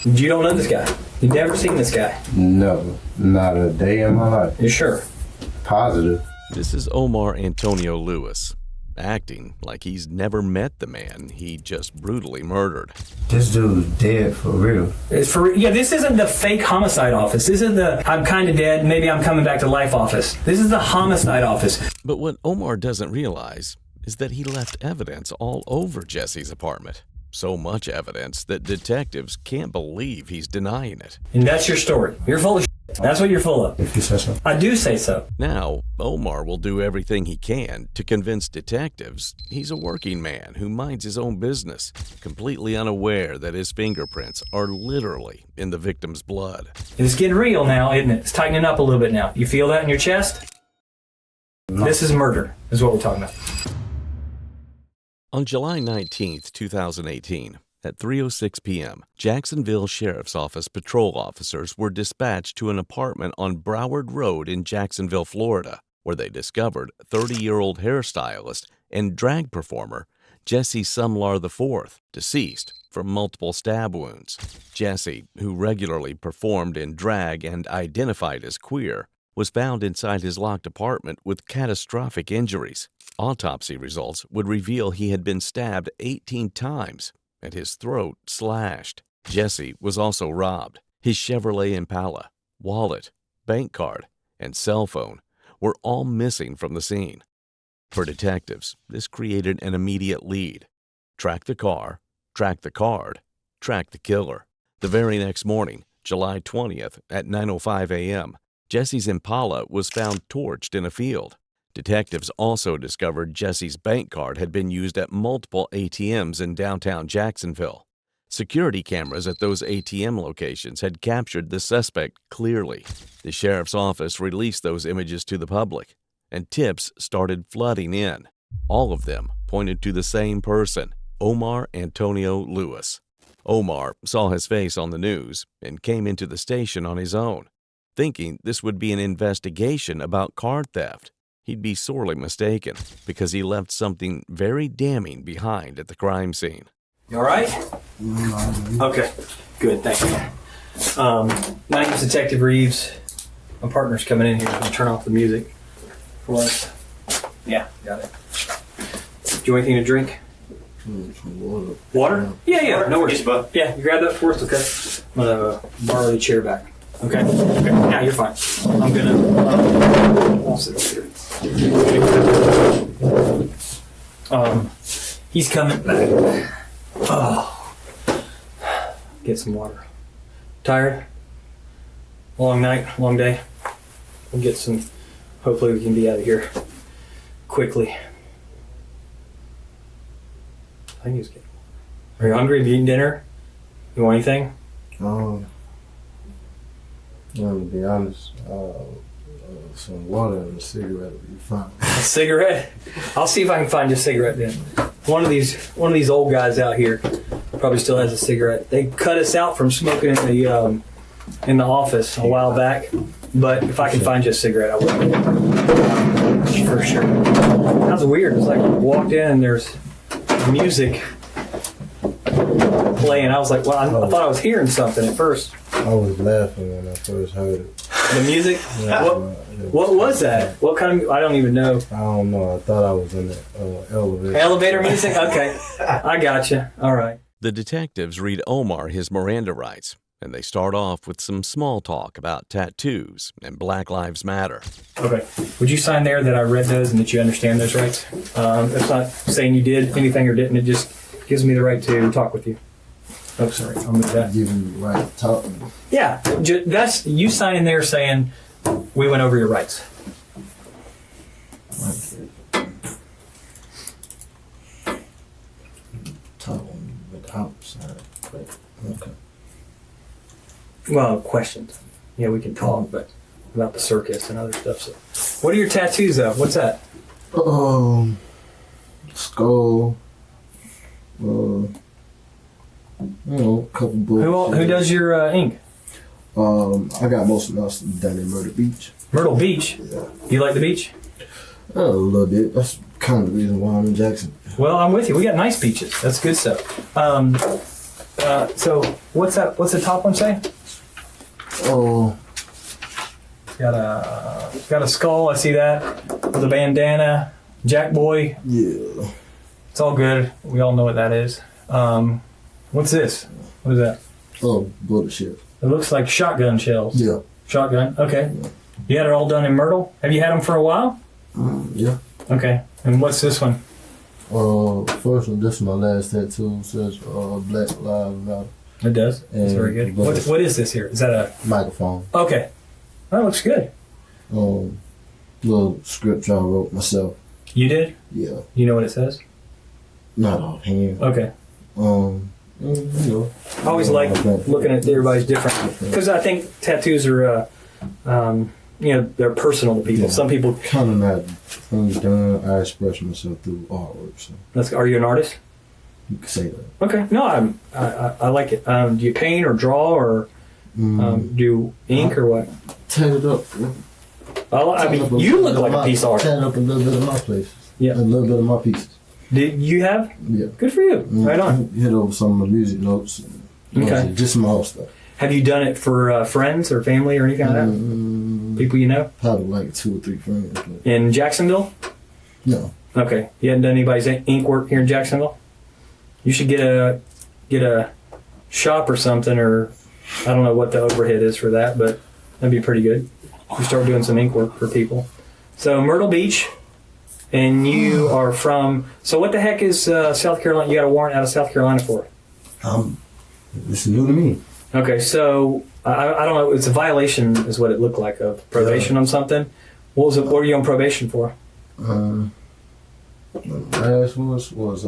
You don't know this guy? You've never seen this guy? No, not a day in my life. You sure? Positive. This is Omar Antonio Lewis, acting like he's never met the man he just brutally murdered. This dude's dead for real. It's for yeah. This isn't the fake homicide office. This isn't the I'm kind of dead, maybe I'm coming back to life office. This is the homicide office. But what Omar doesn't realize is that he left evidence all over Jesse's apartment. So much evidence that detectives can't believe he's denying it. And that's your story. You're full of shit. That's what you're full of. If you say so. I do say so. Now, Omar will do everything he can to convince detectives he's a working man who minds his own business, completely unaware that his fingerprints are literally in the victim's blood. It's getting real now, isn't it? It's tightening up a little bit now. You feel that in your chest? No. This is murder, is what we're talking about. On July 19, 2018, at 3:06 p.m., Jacksonville Sheriff's Office patrol officers were dispatched to an apartment on Broward Road in Jacksonville, Florida, where they discovered 30-year-old hairstylist and drag performer Jesse Sumlar IV, deceased from multiple stab wounds. Jesse, who regularly performed in drag and identified as queer, was found inside his locked apartment with catastrophic injuries. Autopsy results would reveal he had been stabbed 18 times and his throat slashed. Jesse was also robbed. His Chevrolet Impala, wallet, bank card, and cell phone were all missing from the scene. For detectives, this created an immediate lead. Track the car, track the card, track the killer. The very next morning, July 20th at 9:05 a.m., Jesse's Impala was found torched in a field. Detectives also discovered Jesse's bank card had been used at multiple ATMs in downtown Jacksonville. Security cameras at those ATM locations had captured the suspect clearly. The sheriff's office released those images to the public, and tips started flooding in. All of them pointed to the same person, Omar Antonio Lewis. Omar saw his face on the news and came into the station on his own, thinking this would be an investigation about card theft. He'd be sorely mistaken because he left something very damning behind at the crime scene. You all right? Okay, good, thank you. My name's Detective Reeves. My partner's coming in here. He's gonna turn off the music for us. Yeah, got it. Do you want anything to drink? Water. Water? Yeah, no worries. Yeah, you grab that for us, okay? I'm gonna borrow the chair back. Okay? Okay, now you're fine. I'm gonna, I'll sit up here. He's coming back. Oh. Get some water. Tired? Long night, long day. We'll get some, hopefully we can be out of here quickly. I think he's getting. Are you hungry? Have you eaten dinner? You want anything? To be honest, some water and a cigarette would be fine. A cigarette? I'll see if I can find you a cigarette then. One of these old guys out here probably still has a cigarette. They cut us out from smoking in the office a while back, but if I can find you a cigarette, I will. For sure. That was weird. It's like I walked in and there's music playing. I was like, well, I thought I was hearing something at first. I was laughing when I first heard it. The music? Yeah, what was that? What kind of? I don't even know. I don't know. I thought I was in the elevator. Elevator music? Okay. I gotcha. All right. The detectives read Omar his Miranda rights, and they start off with some small talk about tattoos and Black Lives Matter. Okay. Would you sign there that I read those and that you understand those rights? It's not saying you did anything or didn't. It just gives me the right to talk with you. Oh, sorry. I'll move that. Giving you the right to talk. Yeah. That's you signing there saying we went over your rights. Talk without signing. Okay. Well, questions. Yeah, we can talk, but about the circus and other stuff. So, what are your tattoos of? What's that? Skull. A couple books. Who does your ink? I got most of us down in Myrtle Beach. Myrtle Beach? Yeah. You like the beach? A little bit. That's kind of the reason why I'm in Jacksonville. Well, I'm with you. We got nice beaches. That's good stuff. So what's that? What's the top one say? Oh, Got a skull. I see that with a bandana. Jack Boy. yeah. It's all good. We all know what that is. What's this? What is that? Oh, bullet shit. It looks like shotgun shells. Yeah. Shotgun. Okay. You had it all done in Myrtle. Have you had them for a while? Yeah. Okay. And what's this one? First one, this is my last tattoo. It says Black Lives Matter. It does. It's And very good. What is this here? Is that a Microphone. okay? That looks good. Little script I wrote myself. You did? Yeah. You know what it says? Not offhand. Okay. You know. I always like looking at everybody's different because I think tattoos are, they're personal to people. Yeah. Some people. Kind of not things done. I express myself through artwork. So Are you an artist? you can say that. Okay. No, I like it. Do you paint or draw or do ink or what? Tat it up. You look like a piece of art. Tat up a little bit of my places. Yeah. A little bit of my pieces. Did you have? Yeah. Good for you. Right on. Hit over some of my music notes. Okay. Just small stuff. Have you done it for friends or family or anything like that? People you know? Probably like 2 or 3 friends. But In Jacksonville? no. Okay. You hadn't done anybody's ink work here in Jacksonville? You should get a shop or something, or I don't know what the overhead is for that, but that'd be pretty good. You start doing some ink work for people. So Myrtle Beach, and you are from. So what the heck is South Carolina? You got a warrant out of South Carolina for? This is new to me. Okay, so I don't know. It's a violation, is what it looked like, of probation on something. What was it? What were you on probation for? Last was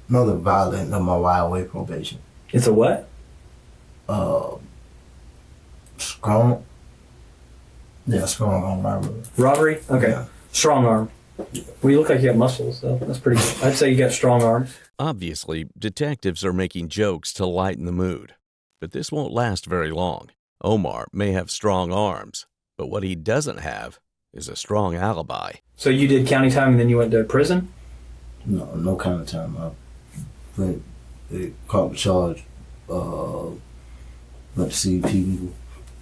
another violent of my wild way probation. It's a what? Strong. Yeah, strong arm robbery. Robbery? Okay. Yeah. Strong arm. Well, you look like you have muscles, though. That's pretty good. I'd say you got strong arms. Obviously, detectives are making jokes to lighten the mood. But this won't last very long. Omar may have strong arms, but what he doesn't have is a strong alibi. So you did county time and then you went to prison? No kind of time. They caught the charge. Went to see people.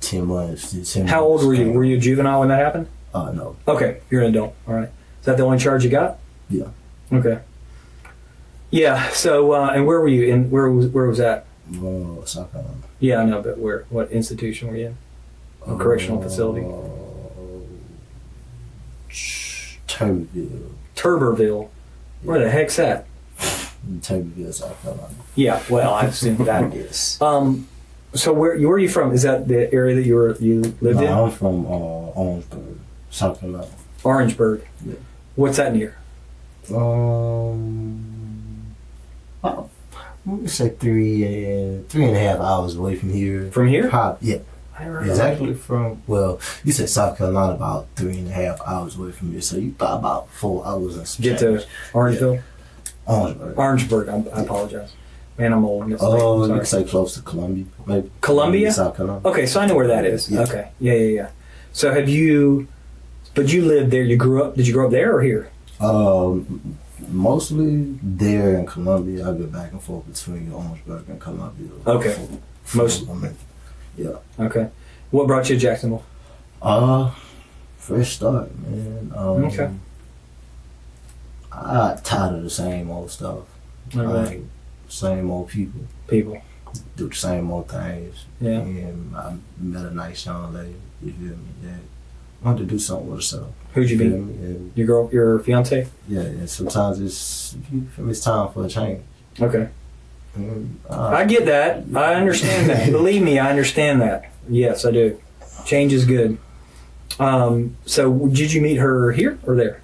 10 months. How old were you? Were you a juvenile when that happened? No. Okay, you're an adult. All right. Is that the only charge you got? Yeah. Okay. Yeah. So, and where were you? In where was that? South Carolina. Yeah, I know, but where? What institution were you in? A correctional facility. Tuberville. Tuberville. Where the heck's that? Tuberville, South Carolina. Yeah. Well, I assume that. Yes. So where are you from? Is that the area that you lived in? I'm from Orangeburg, South Carolina. Orangeburg. Yeah. What's that near? Let me say 3.5 hours away from here. From here? Yeah. I don't know. Exactly from, well, you said South Carolina about 3.5 hours away from here, so you thought about 4 hours and some Get change. to Orangeville? Orangeburg. Orangeburg, I apologize. Man, I'm old. You Sorry. could say close to Columbia, maybe. Columbia? South Carolina. Okay, so I know where that is. Yeah. Okay. Yeah. So but you lived there, did you grow up there or here? Mostly there in Columbia. I go back and forth between Orangeburg and Columbia. Okay. Yeah. Okay. What brought you to Jacksonville? Fresh start, man. Okay. I got tired of the same old stuff. All right. Like, same old people. Do the same old things. Yeah. And I met a nice young lady, you feel me, that wanted to do something with herself. Who'd you feel meet? me? And Your fiance? yeah, and sometimes it's time for a change. Okay. And, I get that. I understand that. Believe me, I understand that. Yes, I do. Change is good. So did you meet her here or there?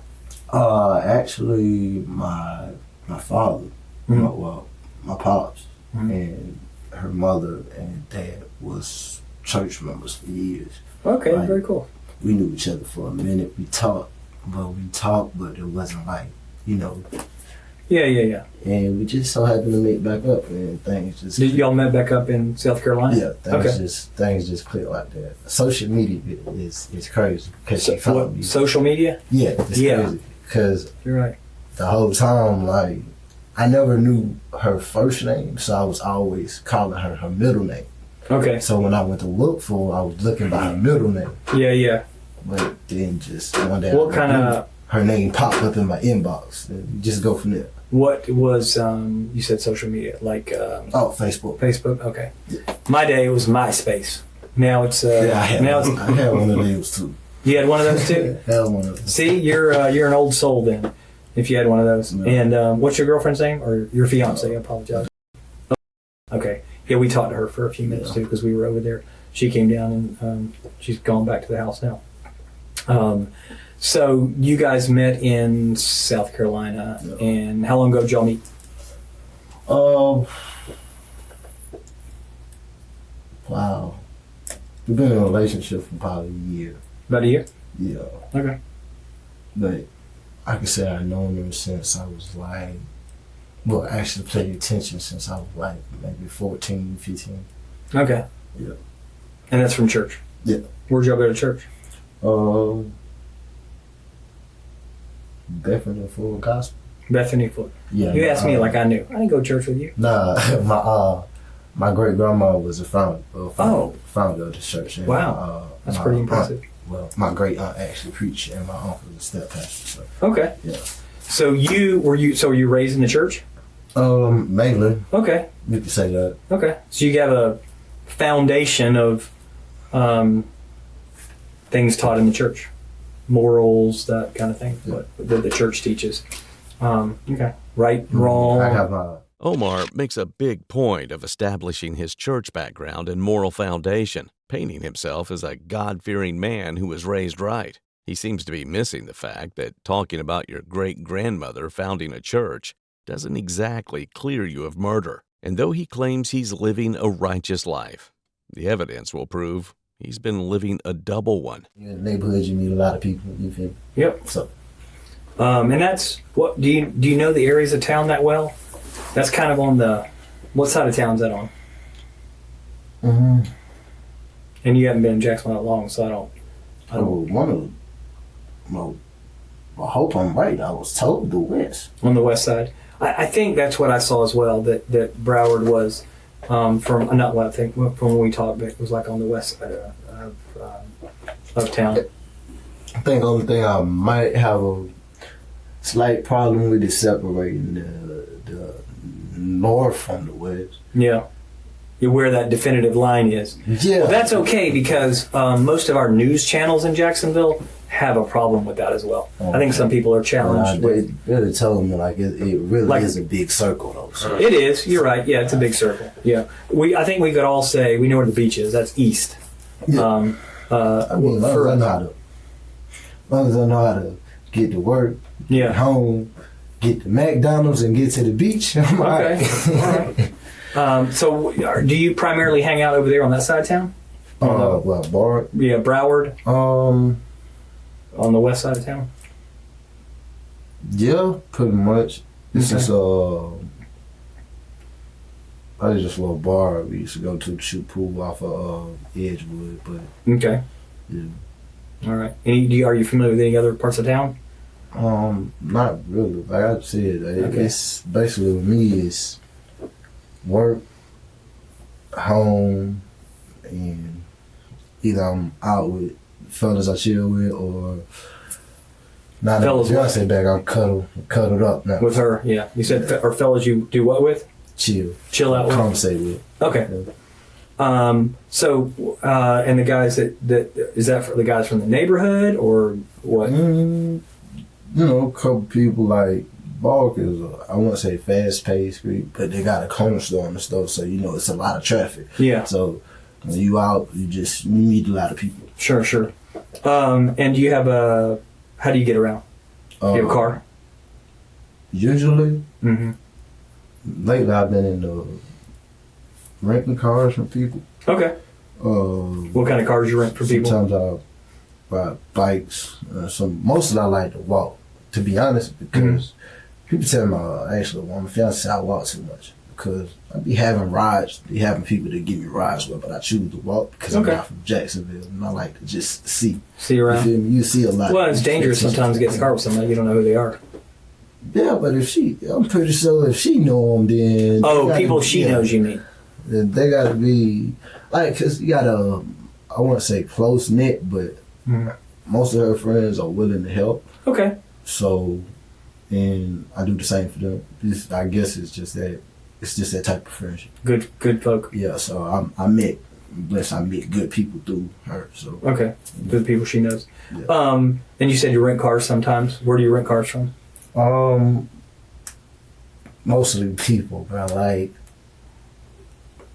Actually, my father, my pops, and her mother and dad was church members for years. Okay, Like, very cool. We knew each other for a minute. We talked, but it wasn't like, Yeah. And we just so happened to meet back up, and things just. Did y'all met back up in South Carolina? Yeah, things just click like that. Social media is crazy because she found me. Social media? Yeah, it's crazy because You're right. the whole time, like, I never knew her first name, so I was always calling her middle name. Okay. So when I went to look for her, I was looking by her middle name. Yeah. But then just one day, What kind of her name popped up in my inbox, and just go from there. What was you said social media like? Facebook. Facebook. Okay. Yeah. My day was MySpace. Now it's I had one of those too. You had one of those too? I had one of those. See, you're an old soul then. If you had one of those. No. And what's your girlfriend's name or your fiance? I apologize. Okay. Yeah, we talked to her for a few minutes too because we were over there. She came down and she's gone back to the house now. So you guys met in South Carolina, and how long ago did y'all meet? Wow. We've been in a relationship for probably a year. About a year? Yeah. Okay. But I can say I've known her since I was like, well, actually paid attention since I was like maybe 14, 15. Okay. Yeah. And that's from church? Yeah. Where'd y'all go to church? Bethany Full Gospel. Bethany Full. Yeah. You asked me like I knew. I didn't go to church with you. Nah, my great grandma was a founder of the church. And wow. That's pretty impressive. My great aunt actually preached, and my uncle was a step pastor. So. Okay. Yeah. So were you raised in the church? Mainly. Okay. You could say that. Okay. So you have a foundation of things taught in the church, morals, that kind of thing. Yeah. What the church teaches. Okay. Right, wrong. I have my. Omar makes a big point of establishing his church background and moral foundation, painting himself as a God-fearing man who was raised right. He seems to be missing the fact that talking about your great-grandmother founding a church doesn't exactly clear you of murder. And though he claims he's living a righteous life, the evidence will prove he's been living a double one. In the neighborhood, you meet a lot of people. You feel? Yep. So. And that's what. Do you know the areas of town that well? That's kind of on the. What side of town is that on? Mm-hmm. And you haven't been in Jacksonville that long, so I don't. I hope I'm right. I was told the west. On the west side. I think that's what I saw as well, that Broward was from when we talked, but it was like on the west side of town. I think the only thing I might have a slight problem with is separating the north from the west. Yeah. Where that definitive line is. Yeah. Well, that's okay because most of our news channels in Jacksonville have a problem with that as well. Okay. I think some people are challenged with. Really tell them it really is a big circle though. So. It is. You're right. Yeah, it's a big circle. Yeah. I think we could all say we know where the beach is. That's east. Yeah. As long as I know how to get to work, get home, get to McDonald's, and get to the beach, I'm okay. All right. So, do you primarily hang out over there on that side of town? Broward. Yeah, Broward. On the west side of town. Yeah, pretty much. This is I just a little bar we used to go to shoot pool off of Edgewood, but okay. Yeah. All right. Are you familiar with any other parts of town? Not really. Like I said, it's basically with me is work, home, and either I'm out with fellas I chill with, or not. Fellas, I say back, I'm cuddled up now with her. Yeah, you said, or fellas you do what with? Chill out with. Conversate with. Okay. Yeah. So, and the guys that is that for the guys from the neighborhood or what? A couple people like Balk is, I won't say fast paced, but they got a corner store and stuff, so it's a lot of traffic. Yeah. So when you out, you meet a lot of people. Sure. And do you have how do you get around? Do you have a car? Usually. Mm-hmm. Lately, I've been in renting cars from people. Okay. What kind of cars you rent for people? Sometimes I ride bikes. Most of it I like to walk, to be honest, because people tell me, actually, when I'm a fiance, I walk too much. Because I be having people that give me rides with, but I choose to walk because I'm not from Jacksonville, and I like to just see. See around. You feel me? You see a lot. Well, it's dangerous sometimes to get in the car with somebody you don't know who they are. Yeah, but I'm pretty sure if she know them, then people she knows, you mean? Then they gotta be like, cause you gotta, I wouldn't say close knit, but most of her friends are willing to help. Okay. So, and I do the same for them. I guess it's just that type of friendship. Good folk. Yeah. So I met good people through her. So okay, good people she knows. Yeah. And you said you rent cars sometimes. Where do you rent cars from? Mostly people, bro. Like,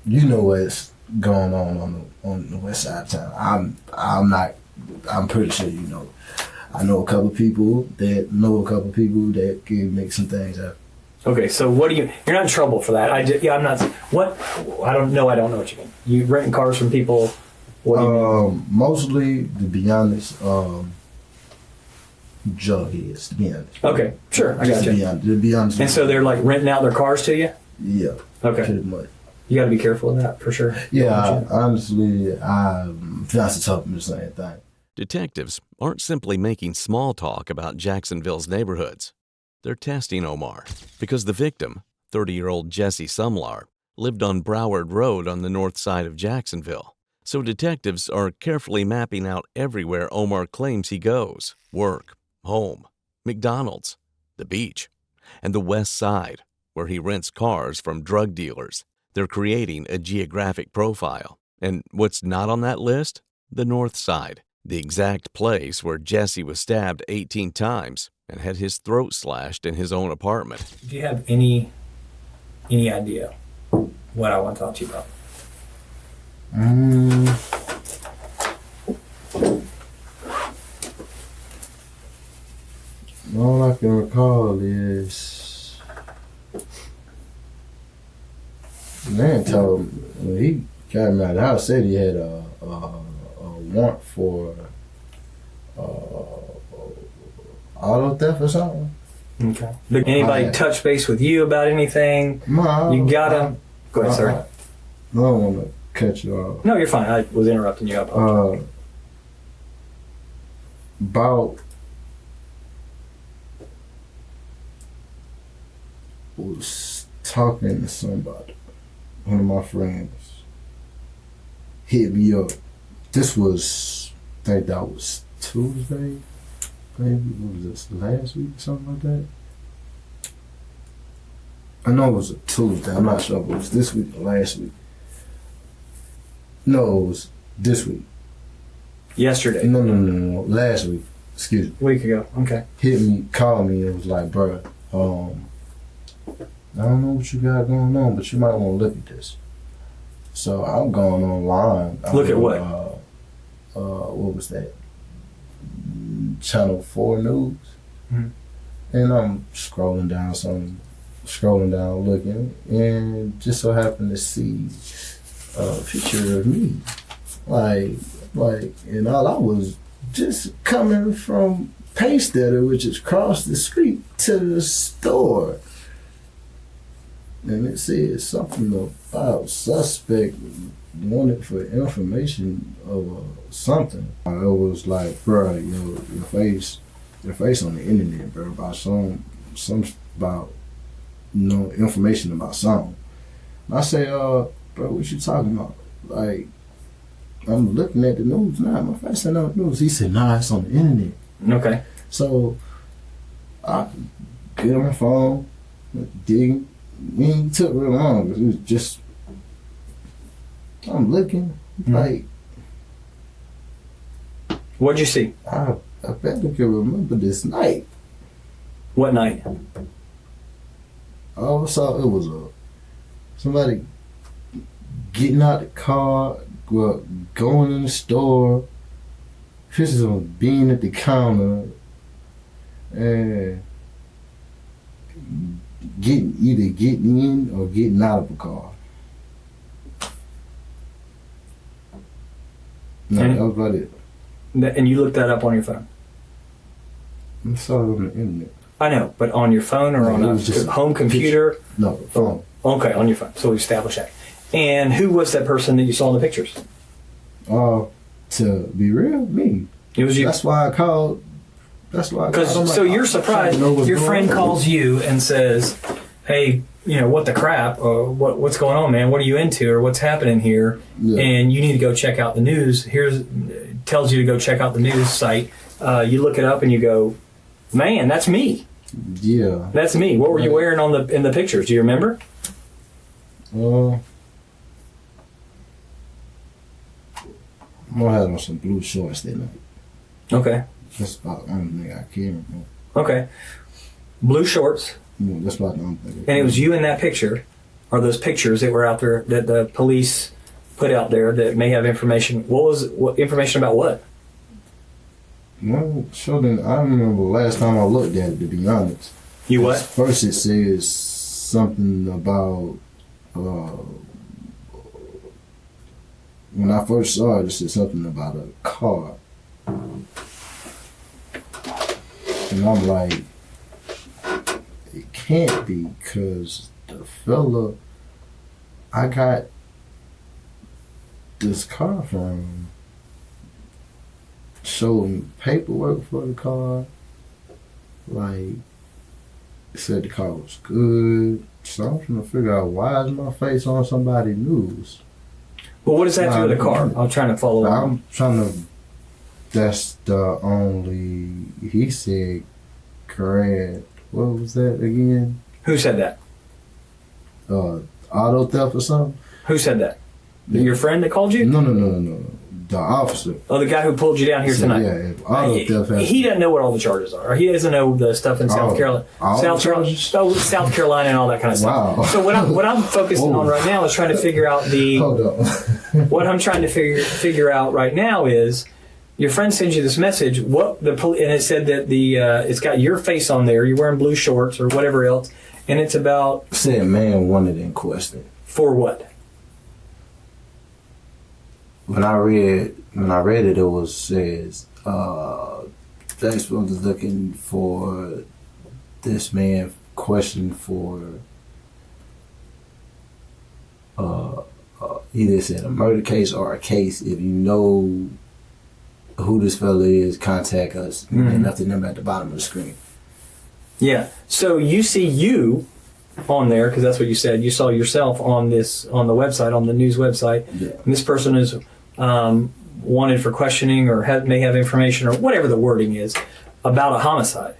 you know what's going on the west side of town. I'm pretty sure you know. I know a couple people that can make some things happen. Okay, so what do you're not in trouble for that. I'm not, what, I don't know what you mean. You renting cars from people, what do you mean? Mostly, to be honest, jugheads, to be honest. Okay, sure, I got you. To be honest. And so they're like renting out their cars to you? Yeah. Okay. Pretty much. You got to be careful of that, for sure. Yeah, honestly, that's the top of the same thing. Detectives aren't simply making small talk about Jacksonville's neighborhoods. They're testing Omar because the victim, 30-year-old Jesse Sumlar, lived on Broward Road on the north side of Jacksonville. So detectives are carefully mapping out everywhere Omar claims he goes: work, home, McDonald's, the beach, and the west side, where he rents cars from drug dealers. They're creating a geographic profile. And what's not on that list? The north side, the exact place where Jesse was stabbed 18 times and had his throat slashed in his own apartment. Do you have any idea what I want to talk to you about? All I can recall is the man told me when he came out of the house, said he had a warrant for auto theft or something. Okay. Did anybody touch base with you about anything? No. You got him? Go ahead, sir. I don't want to cut you off. No, you're fine. I was interrupting you. I apologize. About was talking to somebody. One of my friends hit me up. This was, I think that was Tuesday. Maybe, what was this, last week or something like that? I know it was a Tuesday. I'm not sure if it was this week or last week. No, it was this week. Yesterday? No. Last week. Excuse me. A week ago. Okay. Hit me, called me, and was like, bro, I don't know what you got going on, but you might want to look at this. So I'm going online. Look at what? What was that? Channel 4 News. Mm-hmm. And I'm scrolling down, looking, and just so happened to see a picture of me. Like, and all I was just coming from Paystetter, which is across the street, to the store. And it said something about suspect wanted for information of something. It was like, bro, your face on the internet, bro, about some about information about something. And I say, bro, what you talking about? Like, I'm looking at the news now. My face ain't on the news. He said, nah, it's on the internet. Okay. So I get on my phone, digging. It took real long because it was just, I'm looking, like. What'd you see? I bet I can remember this night. What night? All I saw, it was somebody getting out the car, going in the store, pictures of being at the counter, and either getting in or getting out of the car. No, that was about it. And you looked that up on your phone? I saw it on the internet. I know, but on your phone or on a home computer? No, phone. Okay, on your phone. So we established that. And who was that person that you saw in the pictures? To be real, me. It was you. That's why I called That's why. Because so you're surprised. Your friend calls you and says, "Hey, what the crap? What's going on, man? What are you into, or what's happening here? Yeah. And you need to go check out the news." Tells you to go check out the news site. You look it up and you go, "Man, that's me. Yeah, that's me." What were you wearing in the pictures? Do you remember? I had on some blue shorts that night. Okay. That's about the only thing I can remember. Okay. Blue shorts. Yeah, that's about the only thing. And it was you in that picture, or those pictures that were out there that the police put out there that may have information. What information about what? Well, sure then. I remember last time I looked at it, to be honest. You what? First it says something about, when I first saw it said something about a car. And I'm like, it can't be, because the fella I got this car from showed me paperwork for the car, like, said the car was good. So I'm trying to figure out, why is my face on somebody's news? Well, what does that do with the car? I'm trying to follow along. I'm trying to, that's the only, he said, correct. What was that again? Who said that? Auto theft or something? Who said that? Your friend that called you? No. The officer. Oh, the guy who pulled you down here tonight. Yeah, auto theft. He doesn't know what all the charges are. He doesn't know the stuff in South Carolina. South Carolina and all that kind of stuff. Wow. So what I'm focusing on right now is trying to figure out Hold on. what I'm trying to figure out right now is, your friend sends you this message. And it said that it's got your face on there. You're wearing blue shorts or whatever else, and it's about. Said man wanted in question. For what? When I read it, it says Jacksonville is looking for this man questioned for either said a murder case or a case. If you know who this fella is, contact us. Mm-hmm. And left the number at the bottom of the screen. Yeah. So you see you on there, because that's what you said. You saw yourself on the website, on the news website. Yeah. And this person is wanted for questioning, or may have information, or whatever the wording is, about a homicide.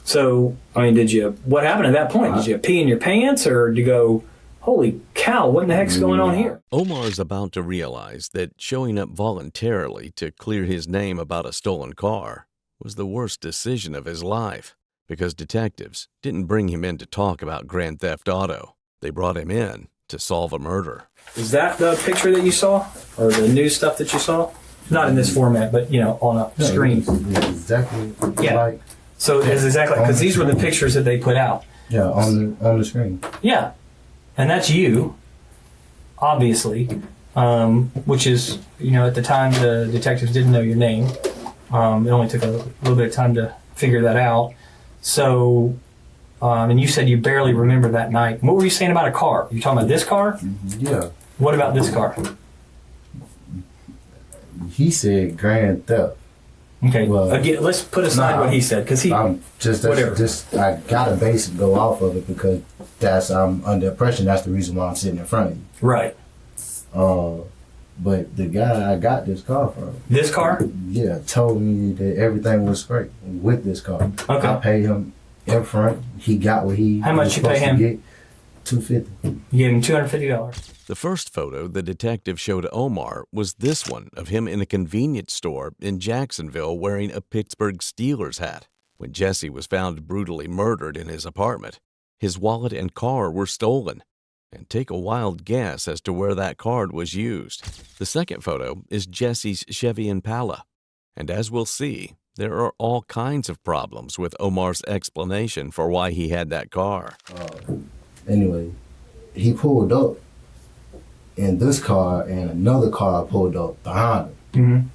So, I mean, what happened at that point? Did you pee in your pants, or did you go, holy cow, what in the heck's going on here? Omar's about to realize that showing up voluntarily to clear his name about a stolen car was the worst decision of his life, because detectives didn't bring him in to talk about Grand Theft Auto. They brought him in to solve a murder. Is that the picture that you saw, or the news stuff that you saw? Not in this format, but on a screen. Exactly. Yeah. Like, so it's exactly, because these were the pictures that they put out. Yeah, on the screen. Yeah, and that's you, obviously, which is, at the time the detectives didn't know your name. It only took a little bit of time to figure that out. So, and you said you barely remember that night. What were you saying about a car? You talking about this car? Yeah. What about this car? He said grand theft. Okay. Well, again, let's put aside what he said, because I gotta basically go off of it, because I'm under impression that's the reason why I'm sitting in front of you. Right. But the guy I got this car from. This car? Yeah, told me that everything was great with this car. Okay. I paid him in front. He got what he. How much you pay him? $250. You gave him $250. The first photo the detective showed Omar was this one of him in a convenience store in Jacksonville wearing a Pittsburgh Steelers hat. When Jesse was found brutally murdered in his apartment, his wallet and car were stolen. And take a wild guess as to where that card was used. The second photo is Jesse's Chevy Impala. And as we'll see, there are all kinds of problems with Omar's explanation for why he had that car. Anyway, he pulled up in this car, and another car pulled up behind him. Mm-hmm.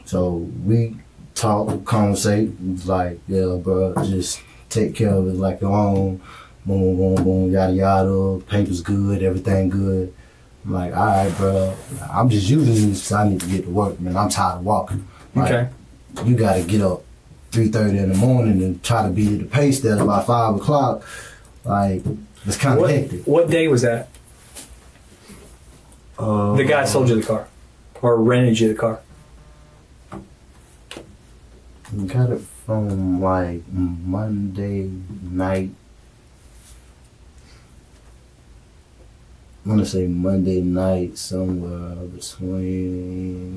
So we talked, conversate, like, yeah, bro, just take care of it like your own. Boom, boom, boom, yada, yada, paper's good, everything good. I'm like, all right, bro, I'm just using this because I need to get to work, man. I'm tired of walking. Like, okay. You got to get up 3:30 in the morning and try to be at the pay station by 5 o'clock. Like, it's kind of hectic. What day was that? The guy sold you the car, or rented you the car. We got it from like Monday night. I want to say Monday night, somewhere between.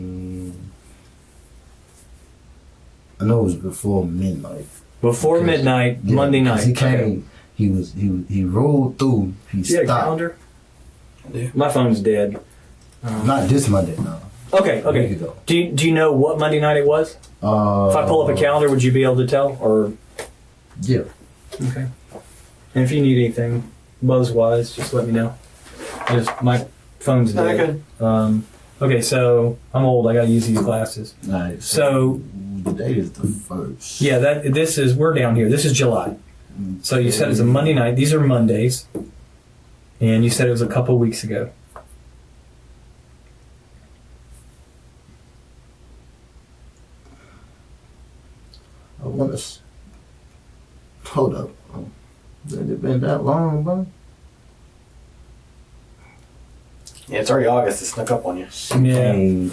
I know it was before midnight. Before midnight, Yeah, Monday night. He came. Okay. He rolled through. He You got a stopped. calendar? Yeah. My phone's dead. Not this Monday, no. Okay. A week ago. Do you know what Monday night it was? If I pull up a calendar, would you be able to tell? Or Yeah. okay. And if you need anything buzz-wise, just let me know. My phone's dead. Okay. Okay, so I'm old. I gotta use these glasses. Alright. So the date is the 1st. yeah, we're down here. This is July. So you said it's a Monday night. These are Mondays, and you said it was a couple weeks ago. I want to. Hold up. Has it been that long, bro? Yeah, it's already August. It snuck up on you. She Yeah. came.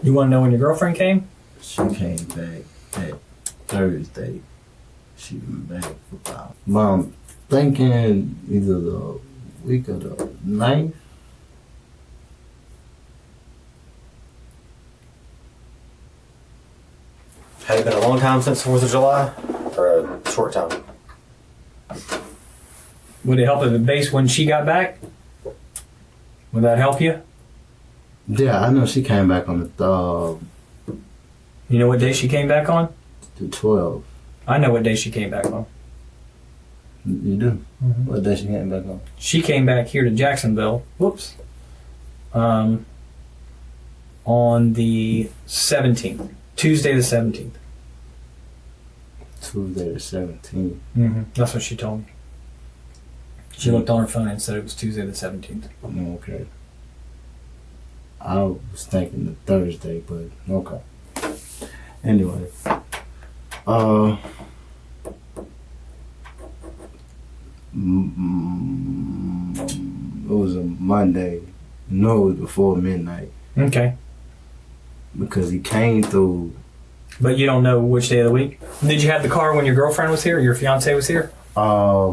You want to know when your girlfriend came? She came back that Thursday. She been back for about. Mom, thinking either the week of the 9th. Had it been a long time since 4th of July? Or a short time? Would it help if it base when she got back? Would that help you? Yeah, I know she came back on the You know what day she came back on? the 12th. I know what day she came back on. You do? Mm-hmm. What day she came back on? She came back here to Jacksonville. Whoops. On the 17th. Tuesday the 17th. Tuesday the 17th. Mm-hmm. That's what she told me. She looked on her phone and said it was Tuesday the 17th. Okay. I was thinking the Thursday, but okay. Anyway. It was a Monday. No, it was before midnight. Okay. Because he came through. But you don't know which day of the week? Did you have the car when your girlfriend was here? Or your fiance was here? A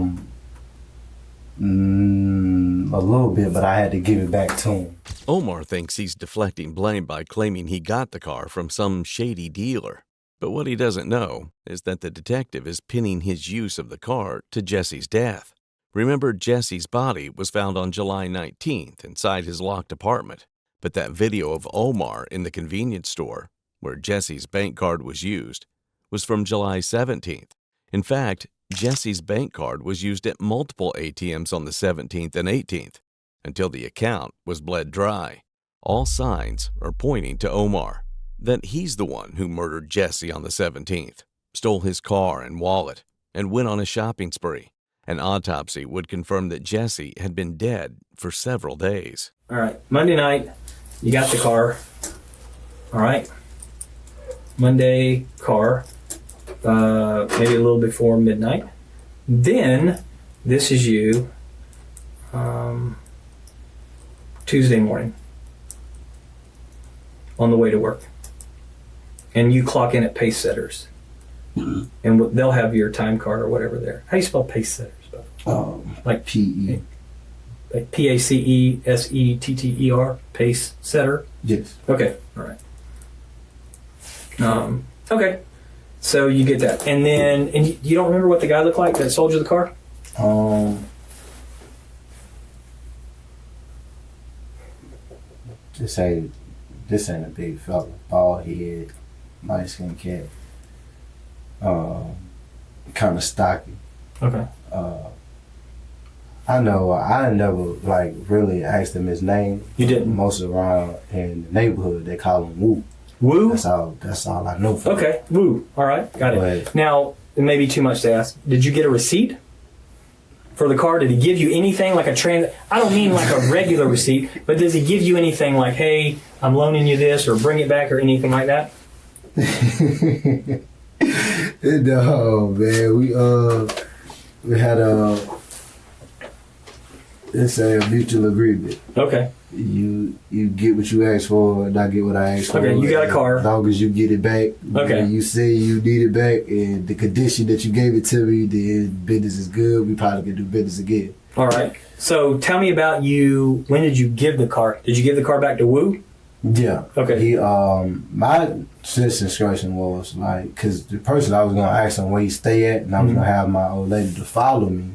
little bit, but I had to give it back to him. Omar thinks he's deflecting blame by claiming he got the car from some shady dealer. But what he doesn't know is that the detective is pinning his use of the car to Jesse's death. Remember, Jesse's body was found on July 19th inside his locked apartment. But that video of Omar in the convenience store, where Jesse's bank card was used, was from July 17th. In fact, Jesse's bank card was used at multiple ATMs on the 17th and 18th, until the account was bled dry. All signs are pointing to Omar, that he's the one who murdered Jesse on the 17th, stole his car and wallet, and went on a shopping spree. An autopsy would confirm that Jesse had been dead for several days. All right. Monday night, you got the car. All right. Monday, car. Maybe a little before midnight. Then, this is you. Tuesday morning. On the way to work. And you clock in at Pace Setters. Mm-hmm. And they'll have your time card or whatever there. How do you spell Pace Setters? Like P-E. Like P-A-C-E-S-E-T-T-E-R, Pace Setter. Yes. Okay, all right. Okay, so you get that, and then you don't remember what the guy looked like that sold you the car? This ain't a big fella. Bald head, light skinned cat. Kind of stocky. Okay. I know I never like really asked him his name. You didn't? Most around in the neighborhood they call him Woo. Woo? That's all I know for him. Okay, Woo. All right, got it. Right. Now, it may be too much to ask. Did you get a receipt for the car? Did he give you anything like a I don't mean like a regular receipt, but does he give you anything like, hey, I'm loaning you this, or bring it back, or anything like that? No, man. We had it's a mutual agreement. Okay. You get what you asked for, and I get what I asked for. Okay, you got a car. As long as you get it back. Okay. When you say you need it back and the condition that you gave it to me, then business is good. We probably can do business again. All right. So tell me about you. When did you give the car? Did you give the car back to Wu? Yeah. Okay. He my instruction was like, cause the person I was gonna ask him where he stay at, and I was gonna have my old lady to follow me,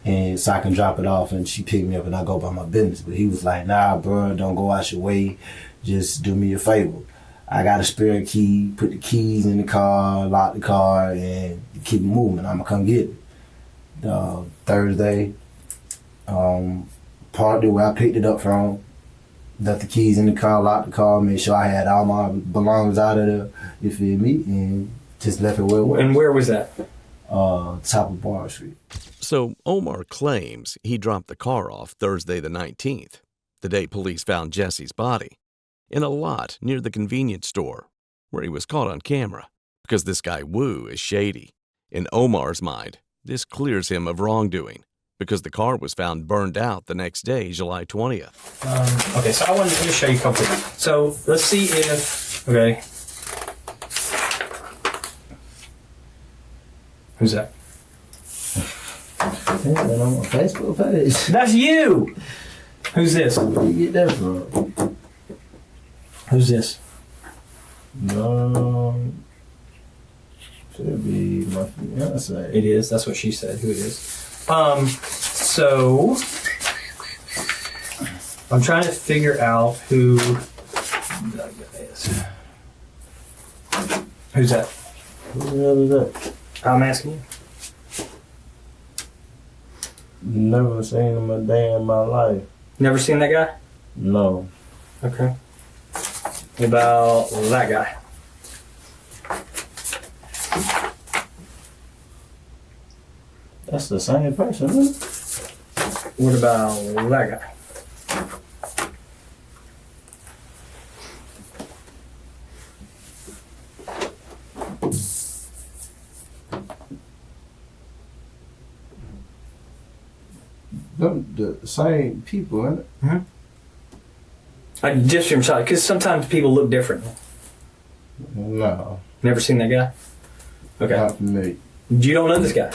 and so I can drop it off, and she pick me up, and I go about my business. But he was like, nah, bro, don't go out your way. Just do me a favor. I got a spare key. Put the keys in the car, lock the car, and keep it moving. I'm gonna come get it. Thursday, parked it where I picked it up from. Left the keys in the car, locked the car, made sure I had all my belongings out of there, you feel me, and just left it where it was. And where was that? Top of Bar Street. So Omar claims he dropped the car off Thursday the 19th, the day police found Jesse's body, in a lot near the convenience store, where he was caught on camera, because this guy Wu is shady. In Omar's mind, this clears him of wrongdoing, because the car was found burned out the next day, July 20th. Okay, so I wanted to show you a couple things. So let's see if, okay. Who's that? Yeah, on my Facebook page. That's you! Who's this? Where you get that from? Who's this? Should be my fiance. It is. That's what she said. Who it is. So I'm trying to figure out who that guy is. Who's that? Who the hell is that? I'm asking you. Never seen him a day in my life. Never seen that guy? No. Okay. What about that guy? That's the same person, isn't it? What about that guy? Them the same people, isn't it? Just from sight, because sometimes people look different. No. Never seen that guy? Okay. Not for me. You don't know this guy?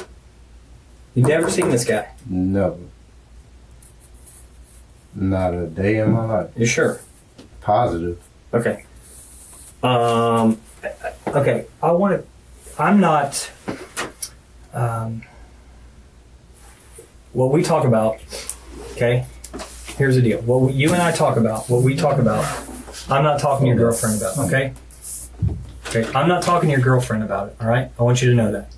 You've never seen this guy? Never. Not a day in my life. You sure? Positive. Okay. Okay. I'm not. What we talk about. Okay. Here's the deal. What you and I talk about. What we talk about. I'm not talking to your girlfriend about. Okay. Okay. I'm not talking to your girlfriend about it. All right. I want you to know that.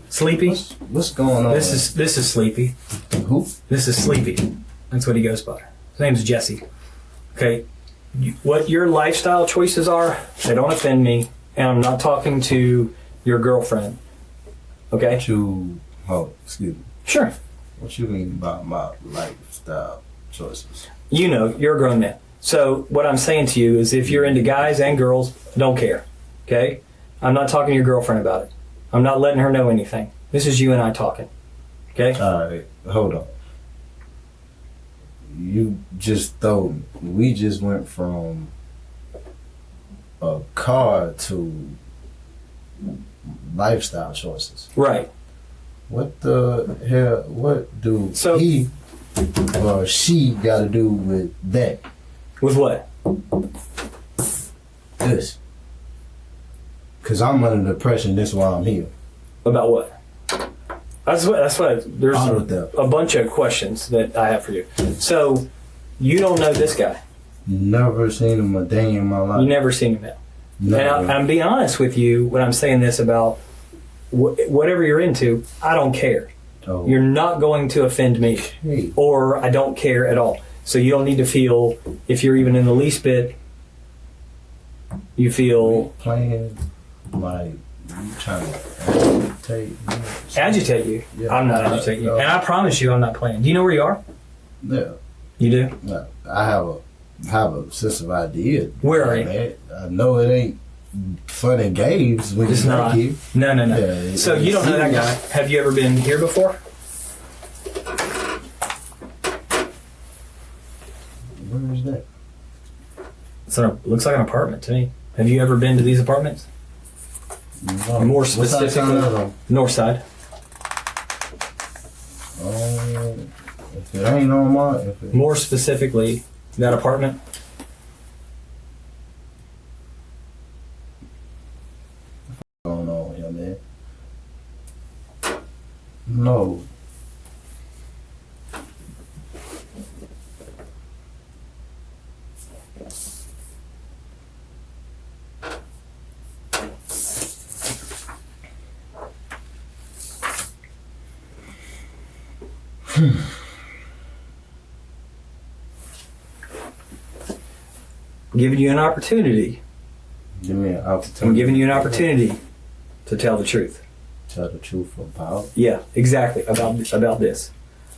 Sleepy. What's going on? This is Sleepy. Who? This is Sleepy. That's what he goes by. His name's Jesse. Okay. What your lifestyle choices are, they don't offend me, and I'm not talking to your girlfriend. Okay? Excuse me. Sure. What you mean by my lifestyle choices? You know, you're a grown man. So what I'm saying to you is if you're into guys and girls, don't care. Okay? I'm not talking to your girlfriend about it. I'm not letting her know anything. This is you and I talking. Okay? All right, hold on. You just told me. We just went from a car to lifestyle choices. Right. What the hell? What do So- he or she got to do with that? With what? This. Because I'm under the impression this is why I'm here. About what? That's what there's All of that. a bunch of questions that I have for you. So, you don't know this guy. Never seen him a day in my life. You never seen him yet. Never. And I'm being honest with you when I'm saying this about whatever you're into, I don't care. Oh. You're not going to offend me. Hey. Or I don't care at all. So you don't need to feel, if you're even in the least bit, you feel... Playing like you trying to agitate me. Agitate you? Yeah. I'm not agitating you. And I promise you I'm not playing. Do you know where you are? Yeah. You do? No, I have a sense of idea. Where are you? Man. I know it ain't fun and games when It's you not. here. No. Yeah, So you don't know that guy. Have you ever been here before? Where is that? Looks like an apartment to me. Have you ever been to these apartments? No. More What side of specifically, town that on? north side. If it ain't on my, More specifically, that apartment. going on here, man. No. Giving you an opportunity. Give me an opportunity. I'm giving you an opportunity to tell the truth. Tell the truth about. Yeah, exactly. About this.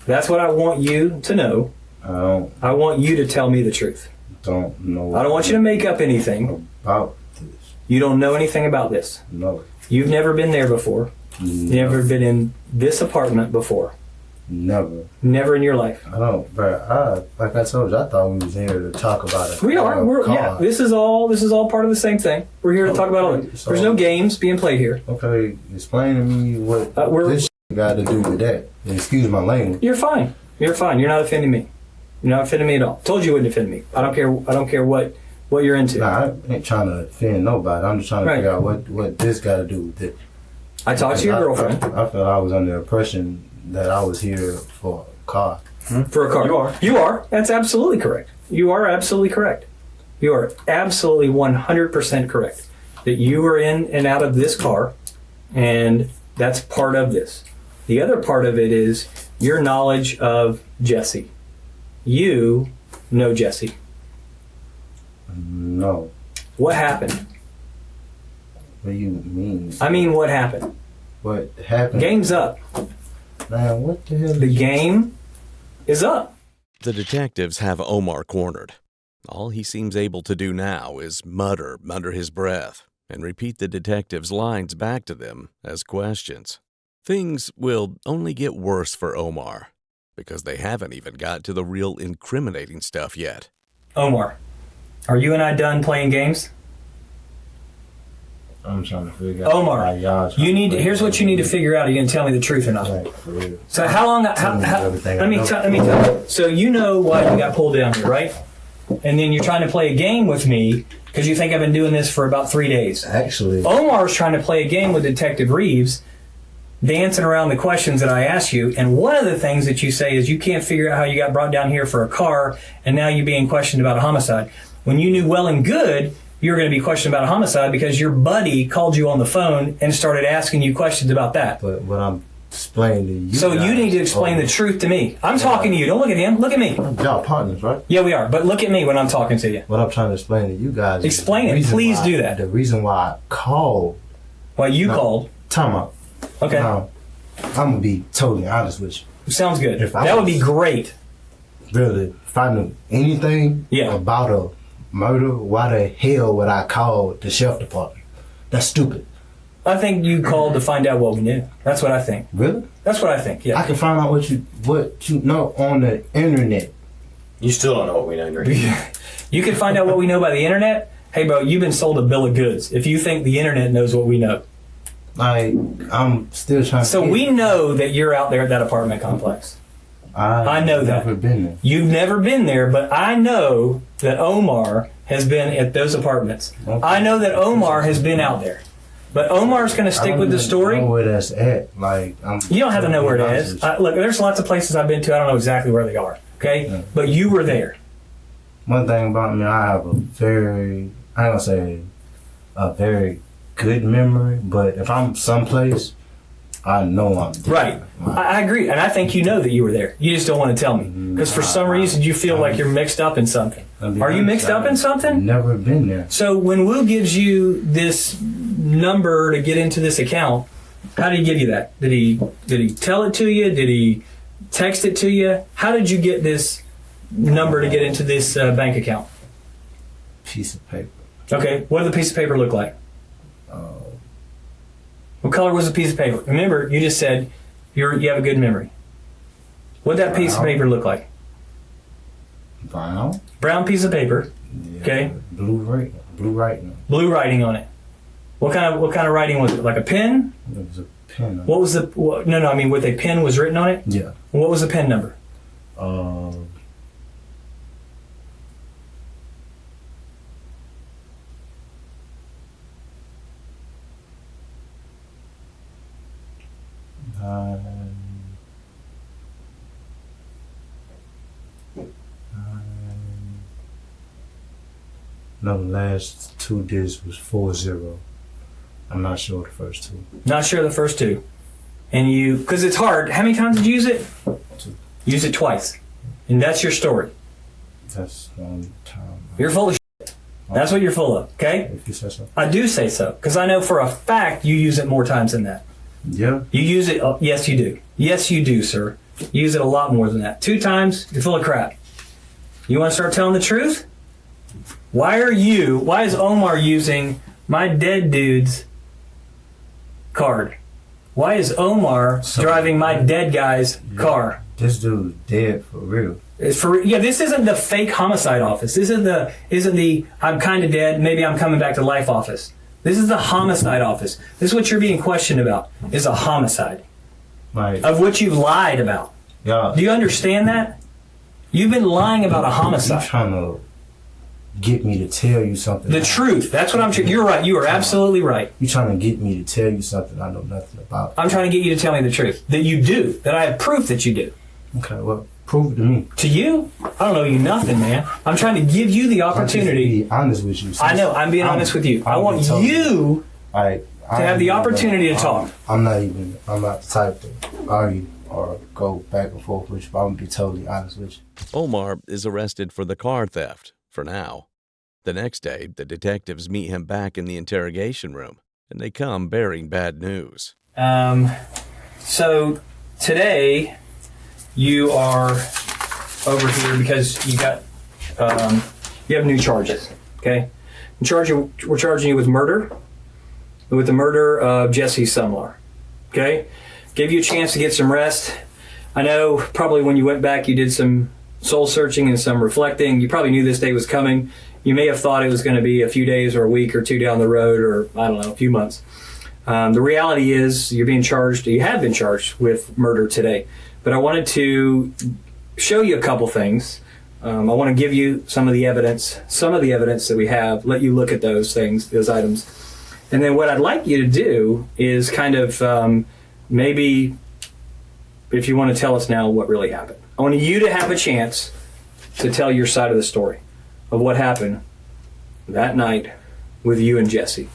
That's what I want you to know. I want you to tell me the truth. Don't know. I don't want you to make up anything. About this. You don't know anything about this. No. You've never been there before. You've never been in this apartment before. Never. Never in your life. I don't, but like I told you, I thought we was here to talk about it. We are. Yeah. This is all part of the same thing. We're here to talk about it. So- There's no games being played here. Okay, explain to me what this got to do with that. Excuse my language. You're fine. You're fine. You're not offending me. You're not offending me at all. Told you wouldn't offend me. I don't care what you're into. Nah, I ain't trying to offend nobody. I'm just trying to Right. figure out what this got to do with it. I talked to your girlfriend I felt I was under the impression that I was here for a car. for a car. You are. You are. That's absolutely correct. You are absolutely correct. You are absolutely 100% correct. That you were in and out of this car, and that's part of this. The other part of it is your knowledge of Jesse. You know Jesse. No. What happened? What do you mean? I mean, what happened? What happened? Game's up. Man, what the hell? The game is up. The detectives have Omar cornered. All he seems able to do now is mutter under his breath and repeat the detectives' lines back to them as questions. Things will only get worse for Omar because they haven't even got to the real incriminating stuff yet. Omar, are you and I done playing games? I'm trying to figure out. Omar, how y'all trying you need. to Here's what you need to figure out. Are you going to tell me the truth or not? Like, for real. So how long? Tell me everything Let me I know. tell you. So you know why you got pulled down here, right? And then you're trying to play a game with me because you think I've been doing this for about 3 days. Actually, Omar's trying to play a game with Detective Reeves, dancing around the questions that I asked you. And one of the things that you say is you can't figure out how you got brought down here for a car, and now you're being questioned about a homicide. When you knew well and good you were going to be questioned about a homicide because your buddy called you on the phone and started asking you questions about that. but what I'm explaining to you. So you guys- need to explain the truth to me. I'm talking to you. Don't look at him. Look at me. Y'all partners, right? Yeah, we are. But look at me when I'm talking to you. What I'm trying to explain to you guys. is Explain the it. reason Please why- do that. The reason why I called. Well, you No. called. Time out. Okay. Now, I'm gonna be totally honest with you. Sounds good. If I That would was- be great. Really, if I knew anything Yeah. about a murder, why the hell would I call the sheriff department? That's stupid. I think you called to find out what we knew. That's what I think. Really? That's what I think. I Yeah. can find out what you know on the internet. You still don't know what we know, Drake. You can find out what we know by the internet. Hey, bro, you've been sold a bill of goods. If you think the internet knows what we know. Like, I'm still trying to So we know that you're out there at that apartment complex. I know that. I've never been there. You've never been there, but I know that Omar has been at those apartments. Okay. I know that Omar has been out there. But Omar's going to I stick don't with the even story. know where that's at. Like, You don't have to know where it is. Look, there's lots of places I've been to. I don't know exactly where they are. Okay? Yeah. But you were there. One thing about me, I have a very, I ain't gonna say a very good memory, but if I'm someplace, I know I'm there. Right. Like, I agree. And I think you know that you were there. You just don't want to tell me. Because for some reason you feel like you're mixed up in something. I'll be Are you honest, mixed up in I've something? Never been there. So when Will gives you this number to get into this account, how did he give you that? Did he tell it to you? Did he text it to you? How did you get this number to get into this bank account? Piece of paper. Okay, what did the piece of paper look like? What color was the piece of paper? Remember, you just said you have a good memory. What did that piece of paper look like? Brown. Brown piece of paper. Yeah, Okay. Blue writing. Blue writing on it. What kind of writing was it? Like a pen? It was a pen. What was the? No. I mean, with a pen was written on it. Yeah. What was the pen number? 9. No, the last 2 digits was 40. I'm not sure the first 2. Not sure the first 2. And you, because it's hard. How many times did you use it? 2. Use it twice. And that's your story. That's one time. You're full of shit. That's what you're full of, okay? If you say so. I do say so, because I know for a fact you use it more times than that. Yeah. You use it, yes you do. Yes you do, sir. You use it a lot more than that. 2 times, you're full of crap. You want to start telling the truth? Why is Omar using my dead dude's card? Why is Omar driving my dead guy's car? This dude's dead for real. This isn't the fake homicide office. This isn't the I'm kind of dead, maybe I'm coming back to life office. This is the homicide office. This is what you're being questioned about, is a homicide. Like, of what you've lied about. Yeah. Do you understand that? You've been lying about a homicide. You're trying to get me to tell you something. The truth. That's what I'm trying. You're right. You are absolutely right. You're trying to get me to tell you something I know nothing about. I'm trying to get you to tell me the truth. That you do. That I have proof that you do. Okay, well, prove it to me. To you? I don't know you nothing, man. I'm trying to give you the opportunity. Be honest with you. I know. I'm being honest with you. I want you to have the opportunity to talk. I'm not the type to argue or go back and forth with you, but I'm going to be totally honest with you. Omar is arrested for the car theft, for now. The next day, the detectives meet him back in the interrogation room, and they come bearing bad news. So today, you are over here because you have new charges, okay? We're charging you with murder, with the murder of Jesse Sumlar, okay? Gave you a chance to get some rest. I know probably when you went back, you did some soul searching and some reflecting. You probably knew this day was coming. You may have thought it was going to be a few days or a week or 2 down the road, or I don't know, a few months. The reality is you have been charged with murder today. But I wanted to show you a couple things. I want to give you some of the evidence that we have, let you look at those things, those items. And then what I'd like you to do is kind of maybe, if you want to tell us now what really happened. I want you to have a chance to tell your side of the story of what happened that night with you and Jesse.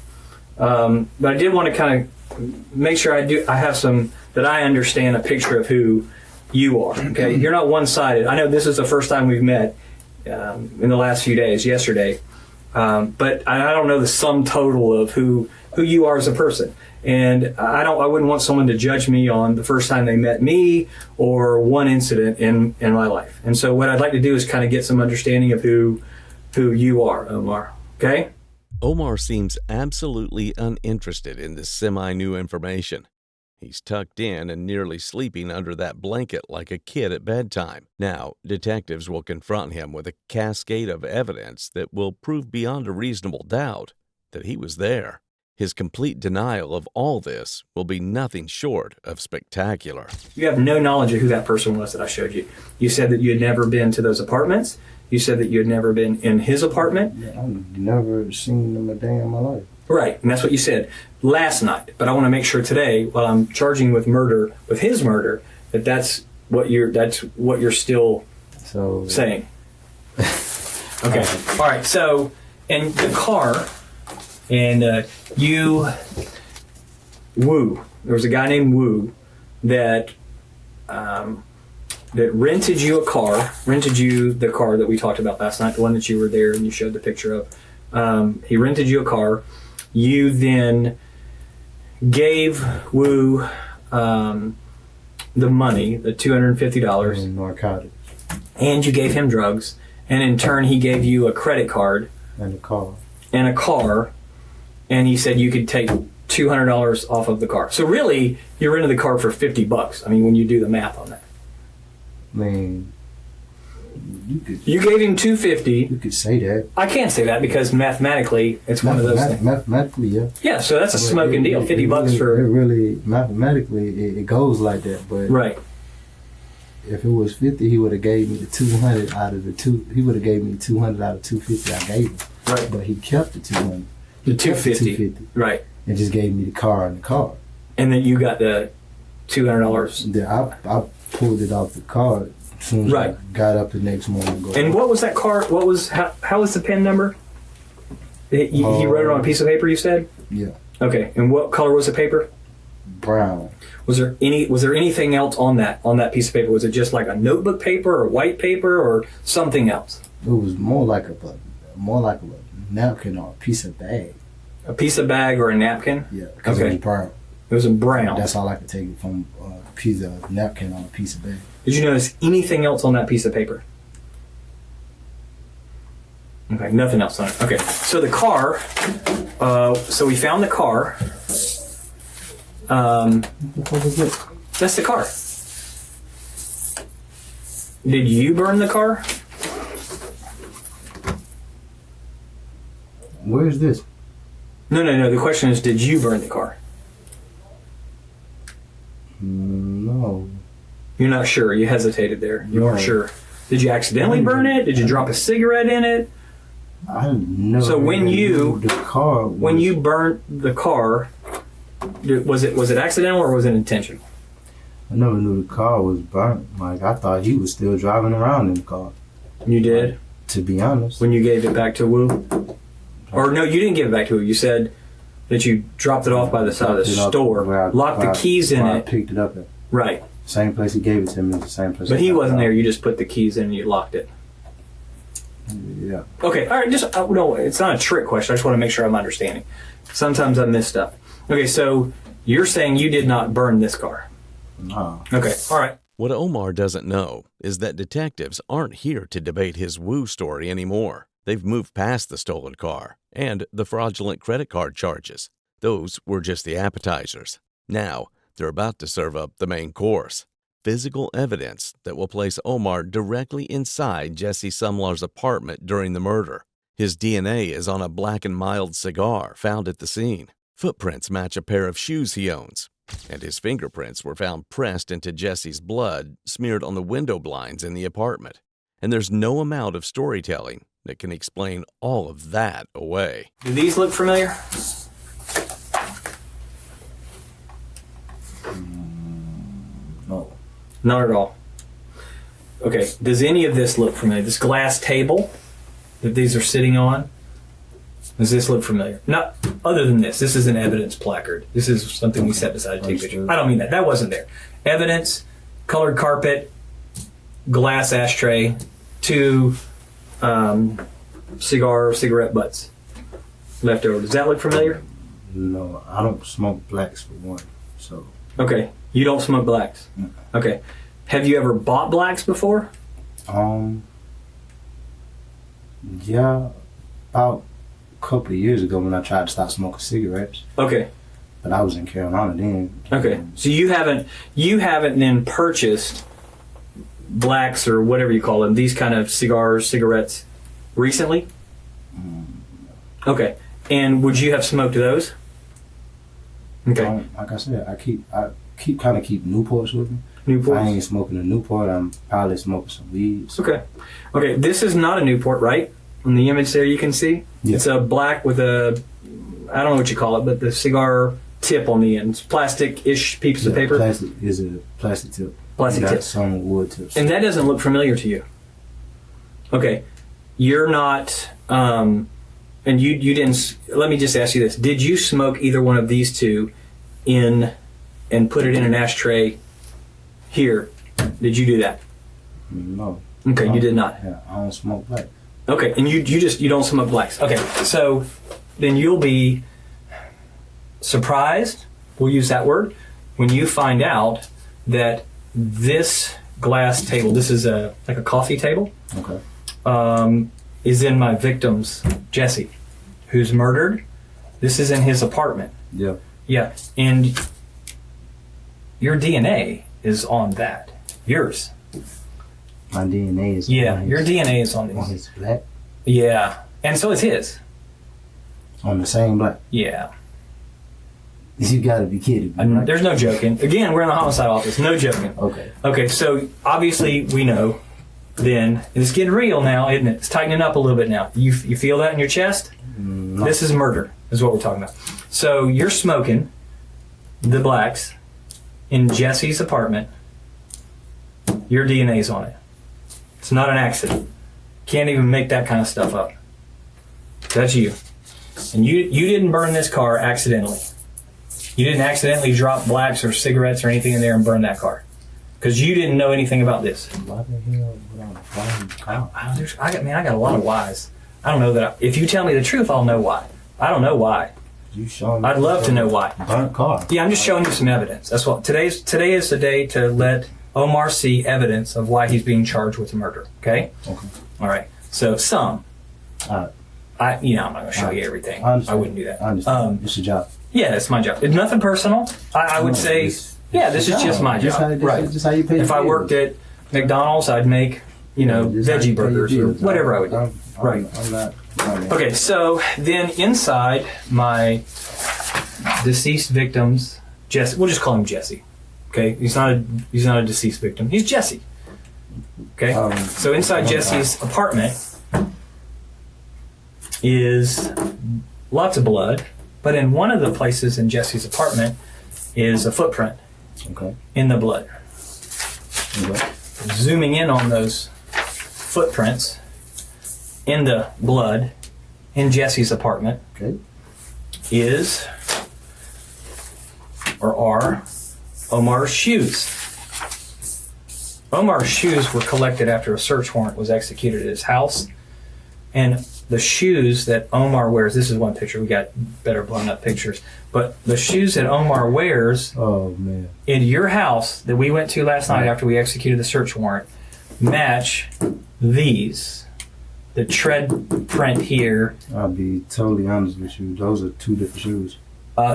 But I did want to kind of make sure I have some, that I understand a picture of who you are, okay? You're not one-sided. I know this is the first time we've met in the last few days, yesterday, but I don't know the sum total of who you are as a person. And I wouldn't want someone to judge me on the first time they met me or one incident in my life. And so what I'd like to do is kind of get some understanding of who you are, Omar, okay? Omar seems absolutely uninterested in this semi-new information. He's tucked in and nearly sleeping under that blanket like a kid at bedtime. Now, detectives will confront him with a cascade of evidence that will prove beyond a reasonable doubt that he was there. His complete denial of all this will be nothing short of spectacular. You have no knowledge of who that person was that I showed you. You said that you had never been to those apartments. You said that you had never been in his apartment. Yeah, I've never seen him a day in my life. Right, and that's what you said last night. But I want to make sure today, while I'm charging you with murder, with his murder, that's what you're still saying. Okay. All right. So, and the car, and Wu. There was a guy named Wu that rented you the car that we talked about last night, the one that you were there and you showed the picture of. He rented you a car. You then gave Wu the money, the $250. And narcotics. and you gave him drugs, and in turn he gave you a credit card And a car. and he said you could take $200 off of the car. So really, you rented the car for $50. I mean, when you do the math on that. I mean, You gave him $250. you could say that. I can't say that because mathematically, it's one of those things. Mathematically, yeah. Yeah, so that's a smoking deal. $50 It for really, mathematically, it goes like that. But right. if it was 50, he would have gave me the 200 out of the two. He would have gave me 200 out of 250 I gave him. Right. But he kept the 200. The 250. Right. And just gave me the car and the car. And then you got the $200. Then I pulled it off the card as soon as Right. I got up the next morning. And go And what was that car? What was how was the PIN number? He wrote it on a piece of paper. You said. Yeah. Okay. And what color was the paper? Brown. Was there anything else on that piece of paper? Was it just like a notebook paper or white paper or something else? It was more like a napkin or a piece of bag. A piece of bag or a napkin? Yeah, because Okay. it was brown. It was in brown. That's all I could take it from a piece of napkin on a piece of bag. Did you notice anything else on that piece of paper? Okay, nothing else on it. Okay, so the car. So we found the car. What was it? That's the car. Did you burn the car? Where is this? No. The question is, did you burn the car? No. You're not sure. You hesitated there. You weren't No. sure. Did you accidentally burn it? Did you drop a cigarette in it? I never. So when you- the car was, When you burnt the car, was it accidental or was it intentional? I never knew the car was burnt. Like I thought he was still driving around in the car. You did? To be honest. When you gave it back to Wu? Or no, you didn't give it back to Wu. You said that you dropped it off by the side of the store, locked the keys in I it. picked it up at. Right. Same place he gave it to me. The same place. But I he got it wasn't off. there. You just put the keys in and you locked it. Yeah. Okay, all right. Just no, it's not a trick question. I just want to make sure I'm understanding. Sometimes I miss stuff. Okay, so you're saying you did not burn this car. No. Okay, all right. What Omar doesn't know is that detectives aren't here to debate his Wu story anymore. They've moved past the stolen car and the fraudulent credit card charges. Those were just the appetizers. Now, they're about to serve up the main course. Physical evidence that will place Omar directly inside Jesse Sumlar's apartment during the murder. His DNA is on a Black & Mild cigar found at the scene. Footprints match a pair of shoes he owns. And his fingerprints were found pressed into Jesse's blood, smeared on the window blinds in the apartment. And there's no amount of storytelling that can explain all of that away. Do these look familiar? No. Not at all. Okay, does any of this look familiar? This glass table that these are sitting on, does this look familiar? Not other than this. This is an evidence placard. This is something we set aside to take pictures. I don't mean that. That wasn't there. Evidence, colored carpet, glass ashtray, two cigarette butts left over. Does that look familiar? No, I don't smoke blacks for one. So. Okay, you don't smoke blacks. Okay, have you ever bought blacks before? Yeah, about a couple of years ago when I tried to stop smoking cigarettes. Okay. But I was in Carolina then. Okay, so you haven't then purchased blacks or whatever you call them, these kind of cigarettes recently? Okay, and would you have smoked those? Okay. Like I said, I keep Newports with me. If I Newport. ain't smoking a Newport, I'm probably smoking some weed. Okay. Okay, this is not a Newport, right? On the image there you can see? Yeah. It's a black with a, I don't know what you call it, but the cigar tip on the end. It's plastic-ish piece of paper. Plastic is a plastic tip. Plastic Got tip. some wood tips. And that doesn't look familiar to you. Okay. You're not, and you didn't, let me just ask you this. Did you smoke either one of these two and put it in an ashtray here? Did you do that? No. Okay, you did not. Yeah, I don't smoke black. Okay, and you don't smoke blacks. Okay, so then you'll be surprised, we'll use that word, when you find out that this glass table. This is like a coffee table. Okay. Is in my victim's, Jesse, who's murdered. This is in his apartment. Yeah. Yeah, and your DNA is on that. Yours. My DNA is Yeah, on your his, DNA is on on these. his black. Yeah, and so is his. On the same black. Yeah. You gotta be kidding me, right? There's no joking. Again, we're in the homicide office. No joking. Okay. Okay, so obviously we know then, it's getting real now, isn't it? It's tightening up a little bit now. You feel that in your chest? No. This is murder, is what we're talking about. So you're smoking the blacks in Jesse's apartment. Your DNA's on it. It's not an accident. Can't even make that kind of stuff up. That's you. And you didn't burn this car accidentally. You didn't accidentally drop blacks or cigarettes or anything in there and burn that car. Because you didn't know anything about this. Why the hell would I got a lot of whys. I don't know that. If you tell me the truth, I'll know why. I don't know why. you showing? I'd love to know why. Burnt car. Yeah, I'm just showing you some evidence. That's what today is the day to let Omar see evidence of why he's being charged with murder. Okay. Okay. All right. So some. All right. I'm not going to show you everything. I understand. I wouldn't do that. I understand. It's your job. Yeah, it's my job. It's nothing personal. I would say, this is just my job. Right. Just how you pay. If I worked at McDonald's, I'd make, veggie burgers or whatever I would do. Right. I'm not. Okay, so then inside my deceased victim's, Jesse, we'll just call him Jesse. Okay, he's not a deceased victim. He's Jesse. Okay, so inside Jesse's apartment is lots of blood, but in one of the places in Jesse's apartment is a footprint in the blood. Okay. Zooming in on those footprints in the blood in Jesse's apartment is or are Omar's shoes. Omar's shoes were collected after a search warrant was executed at his house. And the shoes that Omar wears, this is one picture, we got better blown up pictures, but the shoes that Omar wears in your house that we went to last night after we executed the search warrant match these. The tread print here. I'll be totally honest with you. Those are two different shoes.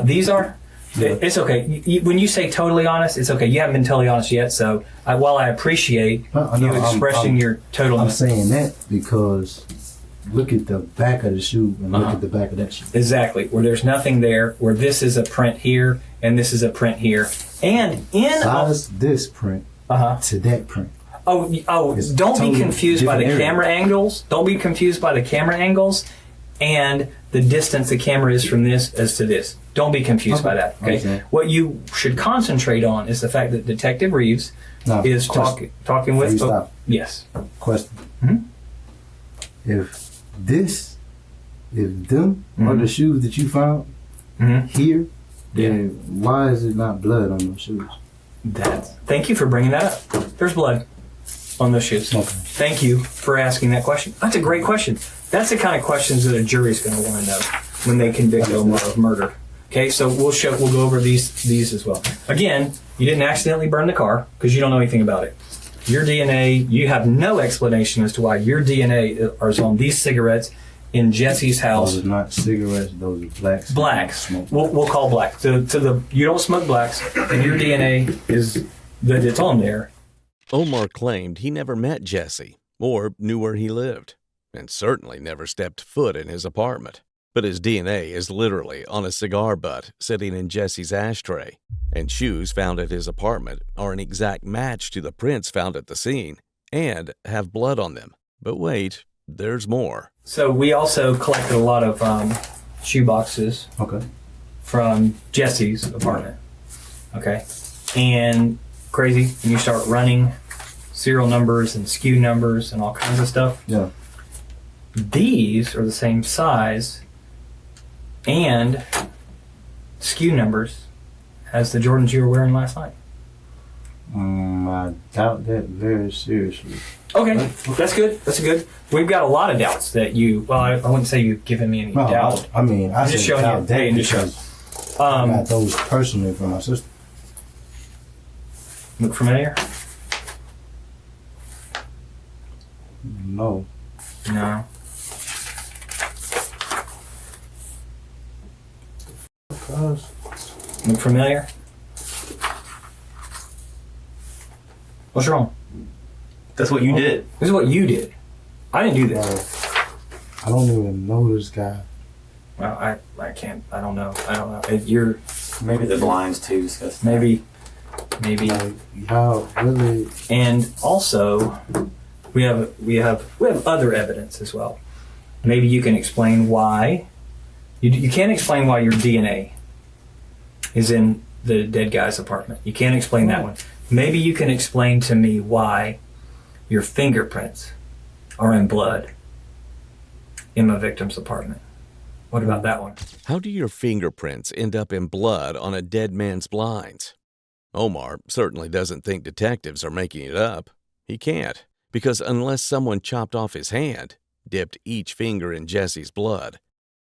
These are? Yeah. It's okay. When you say totally honest, it's okay. You haven't been totally honest yet, so while I appreciate you expressing your total I'm saying that because look at the back of the shoe and look at the back of that shoe. Exactly. Where there's nothing there, where this is a print here and this is a print here. And in this print to that print. Oh! Don't be confused by the camera angles. Don't be confused by the camera angles and the distance the camera is from this as to this. Don't be confused by that. Okay. What you should concentrate on is the fact that Detective Reeves is talking with. Yes. Question. If them are the shoes that you found here, then why is it not blood on those shoes? Thank you for bringing that up. There's blood on those shoes. Okay. Thank you for asking that question. That's a great question. That's the kind of questions that a jury's going to want to know when they convict Omar of murder. Okay, so we'll go over these as well. Again, you didn't accidentally burn the car because you don't know anything about it. Your DNA, you have no explanation as to why your DNA is on these cigarettes in Jesse's house. Those are not cigarettes; those are blacks. Blacks. We'll call black. You don't smoke blacks, and your DNA is that it's on there. Omar claimed he never met Jesse or knew where he lived, and certainly never stepped foot in his apartment. But his DNA is literally on a cigar butt sitting in Jesse's ashtray, and shoes found at his apartment are an exact match to the prints found at the scene and have blood on them. But wait, there's more. So we also collected a lot of shoe boxes from Jesse's apartment. Okay. And crazy when you start running serial numbers and SKU numbers and all kinds of stuff. Yeah. These are the same size and SKU numbers as the Jordans you were wearing last night. I doubt that very seriously. Okay, that's good. That's good. We've got a lot of doubts that I wouldn't say you've given me any doubt. I just showing you. Hey, because I got those personally from my sister. Look familiar? No. No. Cuz. Look familiar? What's wrong? That's what you did. This is what you did. I didn't do this. I don't even know this guy. Well, I can't. I don't know. If you're Maybe the blinds too disgusting. maybe. Like, y'all really. And also, we have other evidence as well. Maybe you can explain why. You can't explain why your DNA is in the dead guy's apartment. You can't explain that one. Maybe you can explain to me why your fingerprints are in blood in the victim's apartment. What about that one? How do your fingerprints end up in blood on a dead man's blinds? Omar certainly doesn't think detectives are making it up. He can't, because unless someone chopped off his hand, dipped each finger in Jesse's blood,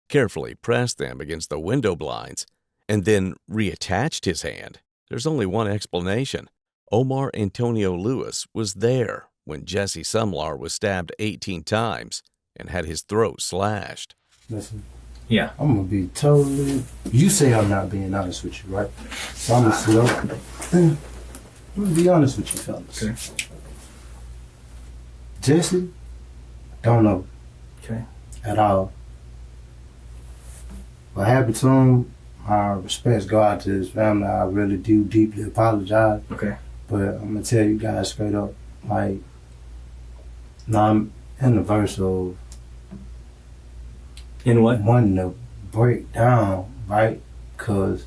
carefully pressed them against the window blinds, and then reattached his hand, there's only one explanation. Omar Antonio Lewis was there when Jesse Sumlar was stabbed 18 times and had his throat slashed. Listen. Yeah. I'm gonna be totally. You say I'm not being honest with you, right? So I'm gonna sit up. I'm gonna be honest with you, fellas. Okay. Jesse, don't know Okay. at all. What happened to him, my respects go out to his family. I really do deeply apologize. Okay. But I'm gonna tell you guys straight up, like, now I'm in the verse of In what? wanting to break down, right? Because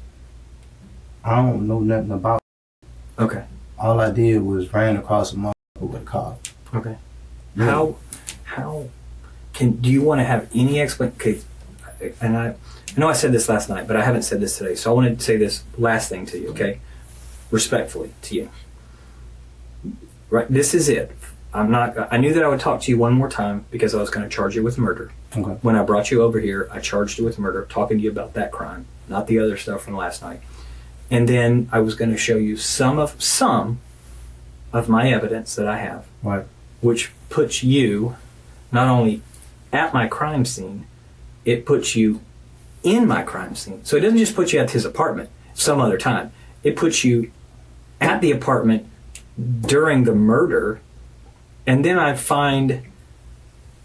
I don't know nothing about it. Okay. All I did was ran across a motherfucker with a car. Okay. Yeah. How do you want to have any explanation? Okay. And I know I said this last night, but I haven't said this today. So I wanted to say this last thing to you, okay? Respectfully to you. Right. This is it. I knew that I would talk to you one more time because I was going to charge you with murder. Okay. When I brought you over here, I charged you with murder, talking to you about that crime, not the other stuff from last night. And then I was going to show you some of my evidence that I have, Right. which puts you not only at my crime scene, it puts you in my crime scene. So it doesn't just put you at his apartment some other time. It puts you at the apartment during the murder, and then I find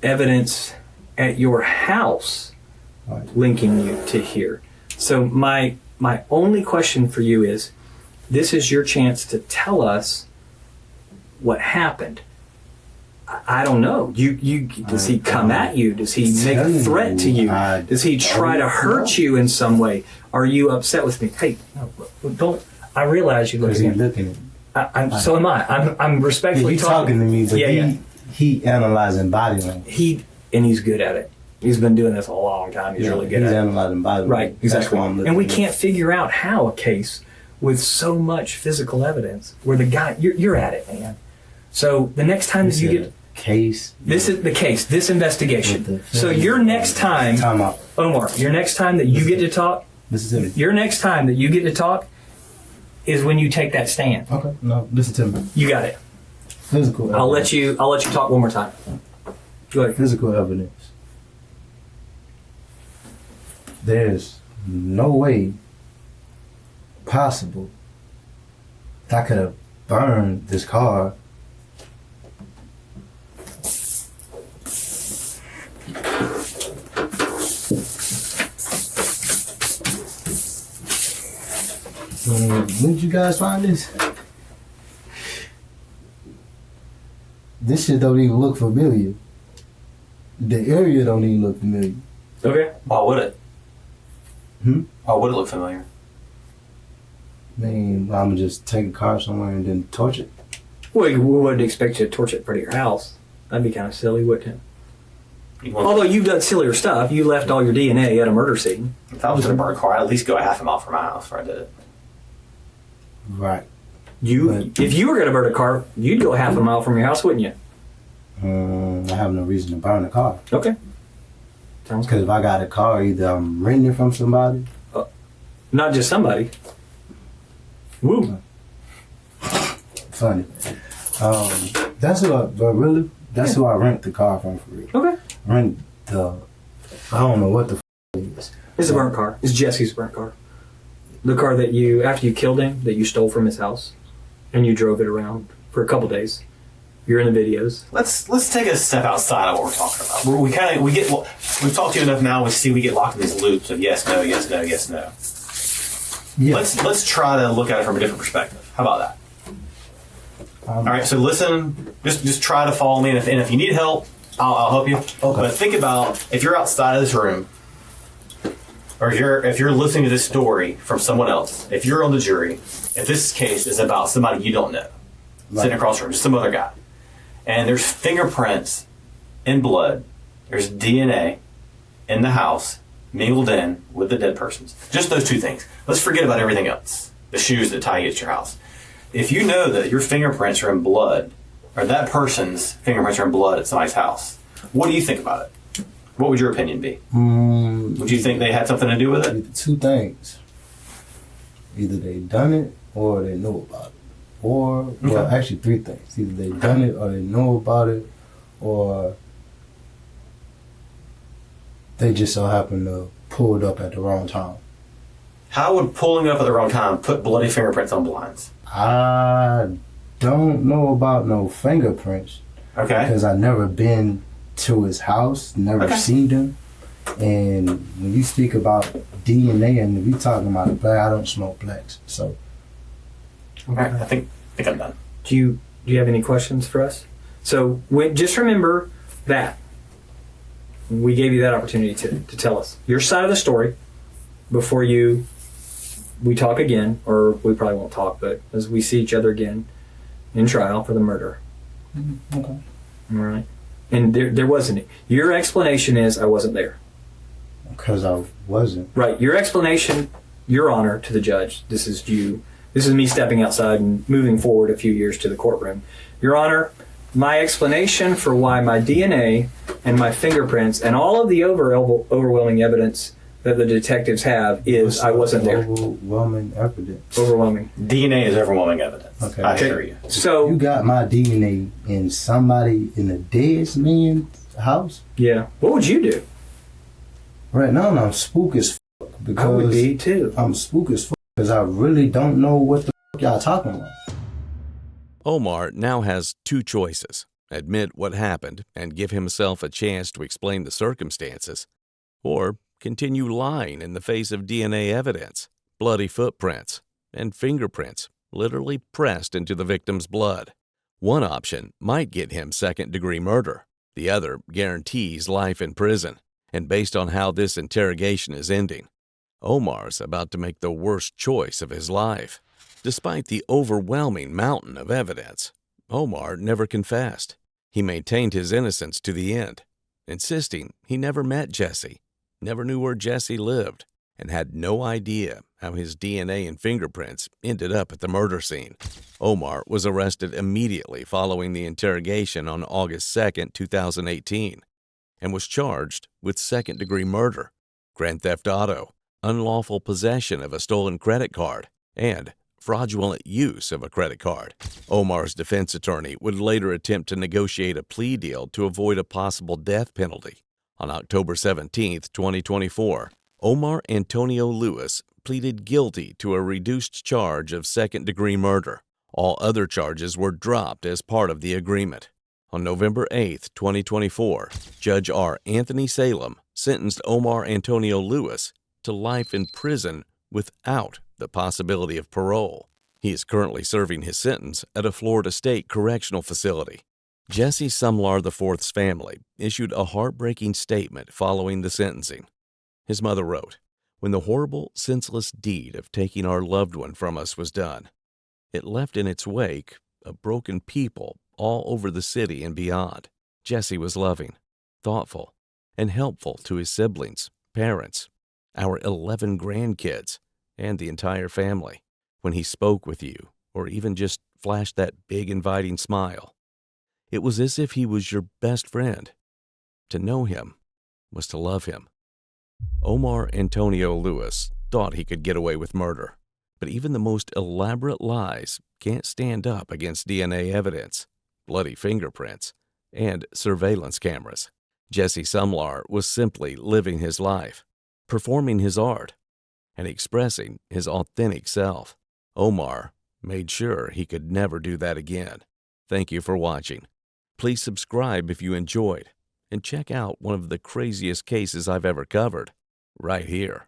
evidence at your house Right. linking you to here. So my only question for you is, this is your chance to tell us what happened. I don't know. Does he come at you? Does he make a threat to you? Does he try to hurt you in some way? Are you upset with me? Hey, no, don't. I realize you look Because at he's me. looking at me. So am I. I'm respectfully He's talking to me, but Yeah. he analyzing body language. He's good at it. He's been doing this a long time. He's really good he's at it. analyzing body language. Right, That's exactly. why I'm looking And we at can't figure out how a case with so much physical evidence, where the guy, you're at it, man. So the next time that you get case. this is the case, this investigation. With the- So your next time, Time out. Omar, your next time that you get to talk, Listen to me. your next time that you get to talk is when you take that stand. Okay. No, listen to me. You got it. Physical. I'll evidence. let you talk one more time. Go ahead. Physical evidence. There's no way possible that I could have burned this car. When did you guys find this? This shit don't even look familiar. The area don't even look familiar. Okay. Why would it? Hmm? Why would it look familiar? I mean, I'm gonna just take a car somewhere and then torch it. Well, we wouldn't expect you to torch it in front of your house. That'd be kind of silly, wouldn't it? You want- Although you've done sillier stuff. You left all your DNA at a murder scene. If I was in a burn car, I'd at least go a half a mile from my house before I did it. Right. If you were going to burn a car, you'd go half a mile from your house, wouldn't you? I have no reason to burn a car. Okay. Sounds Because good. if I got a car, either I'm renting it from somebody. Not just somebody. Woo. Funny. That's what, but really, That's who I rent the car from for real. Okay. Rent the, I don't know what the it is. It's a burnt car. It's Jesse's burnt car. The car that you, after you killed him, that you stole from his house, and you drove it around for a couple days. You're in the videos. Let's take a step outside of what we're talking about. We've talked to you enough now. We get locked in these loops of yes, no, yes, no, yes, no. Yeah. Let's try to look at it from a different perspective. How about that? All right. So listen. Just try to follow me, and if you need help, I'll help you. Okay. But think about if you're outside of this room, or if you're listening to this story from someone else. If you're on the jury, if this case is about somebody you don't know, sitting across the room, just some other guy, and there's fingerprints in blood, there's DNA in the house mingled in with the dead person's. Just those two things. Let's forget about everything else. The shoes that tie you at your house. If you know that your fingerprints are in blood, or that person's fingerprints are in blood at somebody's house, what do you think about it? What would your opinion be? Would you think they had something to do with it? Two things. Either they done it or they know about it. Or, well, actually three things. Either they done it or they know about it, or they just so happen to pull it up at the wrong time. How would pulling up at the wrong time put bloody fingerprints on blinds? I don't know about no fingerprints. Okay. Because I never been to his house, never seen him. And when you speak about DNA and we talking about black, I don't smoke blacks. So. All right, I think I'm done. Do you have any questions for us? So just remember that we gave you that opportunity to tell us your side of the story before we talk again, or we probably won't talk, but as we see each other again in trial for the murder. Okay. All right. And there wasn't. Your explanation is I wasn't there. Because I wasn't. Right. Your explanation, Your Honor, to the judge. This is you. This is me stepping outside and moving forward a few years to the courtroom. Your Honor, my explanation for why my DNA and my fingerprints and all of the overwhelming evidence that the detectives have is I wasn't there. Overwhelming evidence. Overwhelming. DNA is overwhelming evidence. Okay. I hear you. So you got my DNA in somebody in a dead man's house? Yeah. What would you do? Right now I'm spook as fuck because I would be too. I'm spook as fuck because I really don't know what the fuck y'all talking about. Omar now has two choices: admit what happened and give himself a chance to explain the circumstances, or continue lying in the face of DNA evidence, bloody footprints, and fingerprints literally pressed into the victim's blood. One option might get him second-degree murder. The other guarantees life in prison. And based on how this interrogation is ending, Omar's about to make the worst choice of his life. Despite the overwhelming mountain of evidence, Omar never confessed. He maintained his innocence to the end, insisting he never met Jesse, never knew where Jesse lived, and had no idea how his DNA and fingerprints ended up at the murder scene. Omar was arrested immediately following the interrogation on August 2nd, 2018, and was charged with second-degree murder, grand theft auto, unlawful possession of a stolen credit card, and fraudulent use of a credit card. Omar's defense attorney would later attempt to negotiate a plea deal to avoid a possible death penalty. On October 17, 2024, Omar Antonio Lewis pleaded guilty to a reduced charge of second-degree murder. All other charges were dropped as part of the agreement. On November 8, 2024, Judge R. Anthony Salem sentenced Omar Antonio Lewis to life in prison without the possibility of parole. He is currently serving his sentence at a Florida State Correctional Facility. Jesse Sumlar IV's family issued a heartbreaking statement following the sentencing. His mother wrote, "When the horrible, senseless deed of taking our loved one from us was done, it left in its wake a broken people all over the city and beyond. Jesse was loving, thoughtful, and helpful to his siblings, parents, our 11 grandkids, and the entire family. When he spoke with you, or even just flashed that big inviting smile, it was as if he was your best friend. To know him was to love him." Omar Antonio Lewis thought he could get away with murder, but even the most elaborate lies can't stand up against DNA evidence, bloody fingerprints, and surveillance cameras. Jesse Sumlar was simply living his life, performing his art, and expressing his authentic self. Omar made sure he could never do that again. Thank you for watching. Please subscribe if you enjoyed, and check out one of the craziest cases I've ever covered right here.